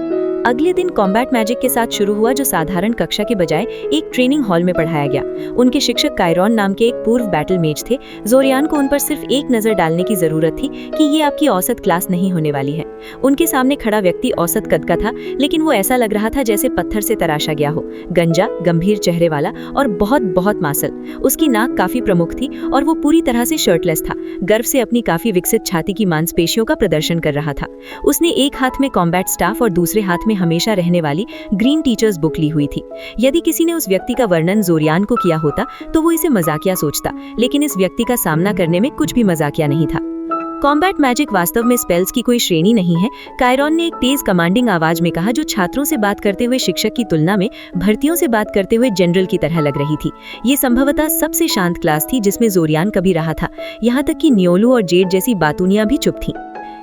अगले दिन कॉम्बैट मैजिक के साथ शुरू हुआ, जो साधारण कक्षा के बजाय एक ट्रेनिंग हॉल में पढ़ाया गया। उनके शिक्षक कायरॉन नाम के एक पूर्व बैटल मेज थे। जोरियान को उन पर सिर्फ एक नजर डालने की जरूरत थी कि ये आपकी औसत क्लास नहीं होने वाली है। उनके सामने खड़ा व्यक्ति औसत कद का था, लेकिन वो ऐसा लग रहा था जैसे पत्थर से तराशा गया हो। गंजा, गंभीर चेहरे वाला और बहुत बहुत मासल। उसकी नाक काफी प्रमुख थी और वो पूरी तरह से शर्टलेस था, गर्व से अपनी काफी विकसित छाती की मांसपेशियों का प्रदर्शन कर रहा था। उसने एक हाथ में कॉम्बैट स्टाफ और दूसरे हाथ में हमेशा रहने वाली ग्रीन टीचर्स बुक ली हुई थी। यदि किसी ने उस व्यक्ति का वर्णन जोरियान को किया होता तो वो इसे मजाकिया सोचता, लेकिन इस व्यक्ति का सामना करने में कुछ भी मजाकिया नहीं था। कॉम्बैट मैजिक वास्तव में स्पेल्स की कोई श्रेणी नहीं है, कायरॉन ने एक तेज कमांडिंग आवाज में कहा, जो छात्रों से बात करते हुए शिक्षक की तुलना में भर्तियों से बात करते हुए जनरल की तरह लग रही थी। ये संभवतः सबसे शांत क्लास थी जिसमें जोरियान कभी रहा था, यहाँ तक कि नियोलू और जेड जैसी बातूनियां भी चुप थीं।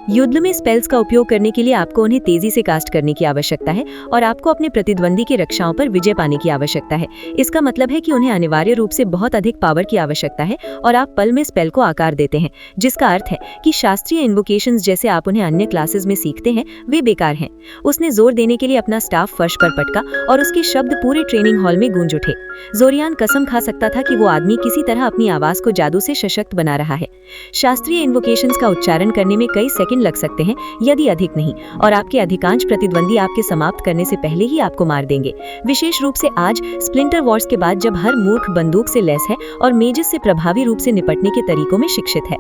युद्ध में स्पेल्स का उपयोग करने के लिए आपको उन्हें तेजी से कास्ट करने की आवश्यकता है और आपको अपने प्रतिद्वंदी के रक्षाओं पर विजय पाने की आवश्यकता है। इसका मतलब है कि उन्हें अनिवार्य रूप से बहुत अधिक पावर की आवश्यकता है और आप पल में स्पेल को आकार देते हैं, जिसका अर्थ है कि शास्त्रीय इन्वोकेशंस जैसे आप उन्हें अन्य क्लासेस में सीखते हैं वे बेकार हैं। उसने जोर देने के लिए अपना स्टाफ फर्श पर पटका और उसके शब्द पूरे ट्रेनिंग हॉल में गूंज उठे। जोरियान कसम खा सकता था कि वो आदमी किसी तरह अपनी आवाज को जादू से सशक्त बना रहा है। शास्त्रीय इन्वोकेशंस का उच्चारण करने में कई सेकंड लग सकते हैं, यदि अधिक नहीं, और आपके अधिकांश प्रतिद्वंदी आपके समाप्त करने से पहले ही आपको मार देंगे। विशेष रूप से आज स्प्लिंटर वॉर्स के बाद, जब हर मूर्ख बंदूक से लैस है और मेजिस से प्रभावी रूप से निपटने के तरीकों में शिक्षित है।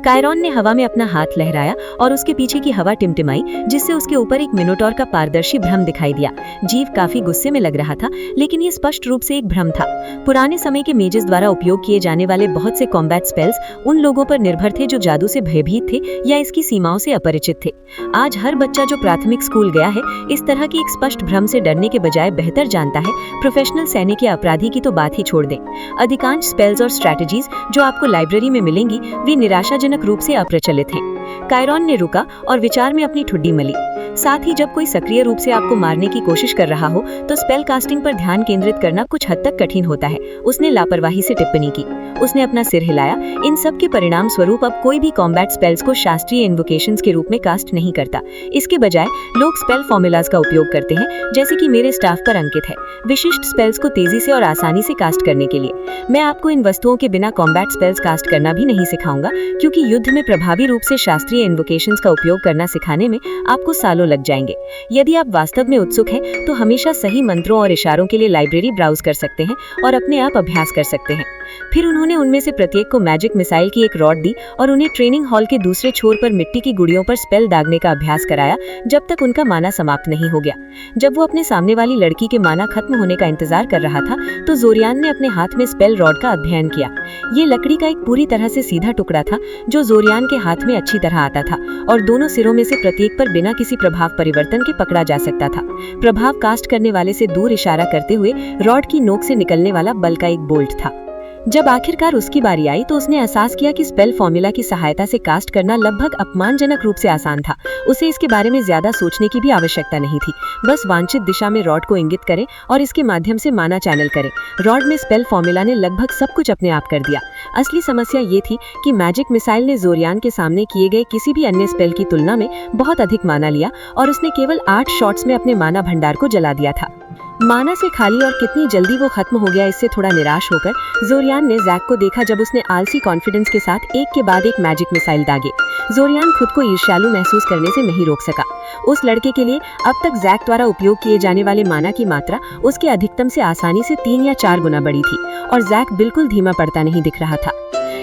कायरॉन ने हवा में अपना हाथ लहराया और उसके पीछे की हवा टिमटिमाई, जिससे उसके ऊपर एक मिनोटॉर का पारदर्शी भ्रम दिखाई दिया। जीव काफी गुस्से में लग रहा था, लेकिन ये स्पष्ट रूप से एक भ्रम था। पुराने समय के मेजेस द्वारा उपयोग किए जाने वाले बहुत से कॉम्बैट स्पेल्स उन लोगों पर निर्भर थे जो जादू से भयभीत थे या इसकी सीमाओं से अपरिचित थे। आज हर बच्चा जो प्राथमिक स्कूल गया है इस तरह की एक स्पष्ट भ्रम से डरने के बजाय बेहतर जानता है। प्रोफेशनल सैनिक या अपराधी की तो बात ही छोड़ दें। अधिकांश स्पेल्स और स्ट्रैटेजीज जो आपको लाइब्रेरी में मिलेंगी वे निराशाजनक रूप से अप्रचलित हैं। कायरॉन ने रुका और विचार में अपनी ठुड्डी मली। साथ ही जब कोई सक्रिय रूप से आपको मारने की कोशिश कर रहा हो तो स्पेल कास्टिंग पर ध्यान केंद्रित करना कुछ हद तक कठिन होता है। उसने लापरवाही से टिप्पणी की। उसने अपना सिर हिलाया। इन सब के परिणाम स्वरूप अब कोई भी कॉम्बैट स्पेल्स को शास्त्रीय इन्वोकेशंस के रूप में कास्ट नहीं करता। इसके बजाय लोग स्पेल फॉर्मूलाज का उपयोग करते हैं, जैसे कि मेरे स्टाफ पर अंकित है, विशिष्ट स्पेल्स को तेजी से और आसानी से कास्ट करने के लिए। मैं आपको इन वस्तुओं के बिना कॉम्बैट स्पेल्स कास्ट करना भी नहीं सिखाऊंगा, क्योंकि युद्ध में प्रभावी रूप से शास्त्रीय इन्वोकेशंस का उपयोग करना सिखाने में आपको सालों लग जाएंगे। यदि आप वास्तव में उत्सुक हैं तो हमेशा सही मंत्रों और इशारों के लिए लाइब्रेरी ब्राउज कर सकते हैं और अपने आप अभ्यास कर सकते हैं। फिर उन्होंने उनमें से प्रत्येक को मैजिक मिसाइल की एक रॉड दी और उन्हें ट्रेनिंग हॉल के दूसरे छोर पर मिट्टी की गुड़ियों पर स्पेल दागने का अभ्यास कराया जब तक उनका माना समाप्त नहीं हो गया। जब वो अपने सामने वाली लड़की के माना खत्म होने का इंतजार कर रहा था तो जोरियान ने अपने हाथ में स्पेल रॉड का अध्ययन किया। ये लकड़ी का एक पूरी तरह से सीधा टुकड़ा था जो जोरियान के हाथ में अच्छी तरह आता था और दोनों सिरों में से प्रत्येक पर बिना किसी प्रभाव परिवर्तन के पकड़ा जा सकता था। प्रभाव कास्ट करने वाले से दूर इशारा करते हुए रॉड की नोक से निकलने वाला बल का एक बोल्ट था। जब आखिरकार उसकी बारी आई तो उसने एहसास किया कि स्पेल फॉर्मूला की सहायता से कास्ट करना लगभग अपमानजनक रूप से आसान था। उसे इसके बारे में ज्यादा सोचने की भी आवश्यकता नहीं थी। बस वांछित दिशा में रॉड को इंगित करें और इसके माध्यम से माना चैनल करें। रॉड में स्पेल फॉर्मूला ने लगभग सब कुछ अपने आप कर दिया। असली समस्या ये थी कि मैजिक मिसाइल ने जोरियान के सामने किए गए किसी भी अन्य स्पेल की तुलना में बहुत अधिक माना लिया और उसने केवल 8 शॉट्स में अपने माना भंडार को जला दिया था। माना से खाली और कितनी जल्दी वो खत्म हो गया, इससे थोड़ा निराश होकर जोरियान ने जैक को देखा जब उसने आलसी कॉन्फिडेंस के साथ एक के बाद एक मैजिक मिसाइल दागे। जोरियान खुद को ईर्ष्यालु महसूस करने से नहीं रोक सका। उस लड़के के लिए अब तक जैक द्वारा उपयोग किए जाने वाले माना की मात्रा उसके अधिकतम से आसानी से 3 या 4 गुना बड़ी थी और जैक बिल्कुल धीमा पड़ता नहीं दिख रहा था।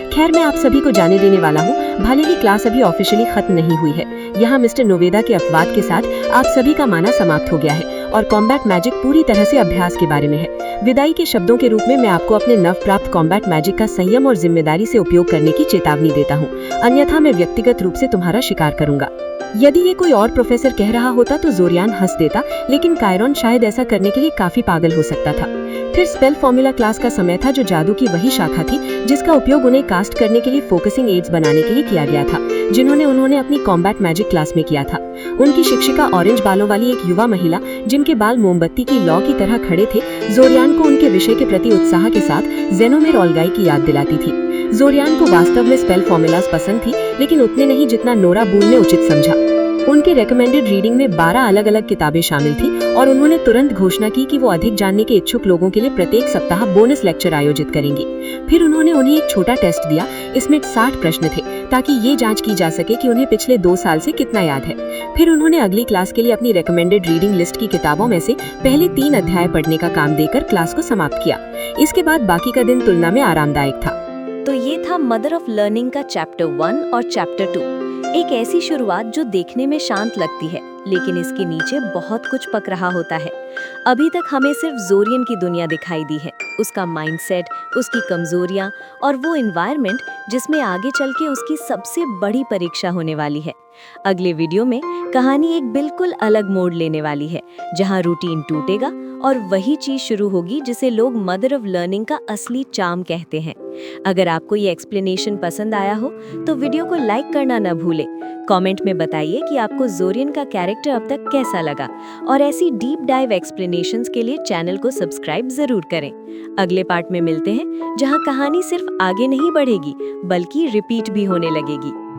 खैर, मैं आप सभी को जाने देने वाला हूँ, भले ही क्लास अभी ऑफिशियली खत्म नहीं हुई है। यहाँ मिस्टर नोवेदा के अपवाद के साथ आप सभी का माना समाप्त हो गया है और कॉम्बैट मैजिक पूरी तरह से अभ्यास के बारे में है। विदाई के शब्दों के रूप में मैं आपको अपने नव प्राप्त कॉम्बैट मैजिक का संयम और जिम्मेदारी से उपयोग करने की चेतावनी देता हूँ, अन्यथा मैं व्यक्तिगत रूप से तुम्हारा शिकार करूंगा। यदि ये कोई और प्रोफेसर कह रहा होता तो जोरियान हंस देता, लेकिन कायरॉन शायद ऐसा करने के लिए काफी पागल हो सकता था। फिर स्पेल फॉर्मूला क्लास का समय था, जो जादू की वही शाखा थी जिसका उपयोग उन्हें कास्ट करने के लिए फोकसिंग एड्स बनाने के लिए किया गया था, जिन्होंने उन्होंने अपनी कॉम्बैट मैजिक क्लास में किया था। उनकी शिक्षिका ऑरेंज बालों वाली एक युवा महिला जिनके बाल मोमबत्ती की लौ की तरह खड़े थे, जोरियान को उनके विषय के प्रति उत्साह के साथ जेनोमेर ऑल्गाई की याद दिलाती थी। जोरियान को वास्तव में स्पेल फॉर्मूलाज पसंद थी, लेकिन उतने नहीं जितना नोरा बूल ने उचित समझा। उनके रेकमेंडेड रीडिंग में 12 अलग-अलग किताबें शामिल थी और उन्होंने तुरंत घोषणा की कि वो अधिक जानने के इच्छुक लोगों के लिए प्रत्येक सप्ताह बोनस लेक्चर आयोजित करेंगी। फिर उन्होंने उन्हें एक छोटा टेस्ट दिया। इसमें 60 प्रश्न थे ताकि ये जांच की जा सके कि उन्हें पिछले 2 साल से कितना याद है। फिर उन्होंने अगली क्लास के लिए अपनी रेकमेंडेड रीडिंग लिस्ट की किताबों में से पहले 3 अध्याय पढ़ने का काम देकर क्लास को समाप्त किया। इसके बाद बाकी का दिन तुलना में आरामदायक था। तो ये था मदर ऑफ लर्निंग का चैप्टर 1 और चैप्टर 2। एक ऐसी शुरुआत जो देखने में शांत लगती है, लेकिन इसके नीचे बहुत कुछ पक रहा होता है। अभी तक हमें सिर्फ जोरियन की दुनिया दिखाई दी है, उसका माइंडसेट, उसकी कमजोरियां और वो एनवायरनमेंट जिसमें आगे चल के उसकी सबसे बड़ी परीक्षा होने वाली है। अगले वीडियो में कहानी एक बिल्कुल अलग मोड़ लेने वाली है, जहां रूटीन टूटेगा और वही चीज शुरू होगी जिसे लोग मदर ऑफ लर्निंग का असली चार्म कहते हैं। अगर आपको ये एक्सप्लेनेशन पसंद आया हो तो वीडियो को लाइक करना न भूलें। कमेंट में बताइए कि आपको जोरियन का कैरेक्टर अब तक कैसा लगा, और ऐसी डीप डाइव एक्सप्लेनेशंस के लिए चैनल को सब्सक्राइब जरूर करें। अगले पार्ट में मिलते हैं, जहां कहानी सिर्फ आगे नहीं बढ़ेगी बल्कि रिपीट भी होने लगेगी।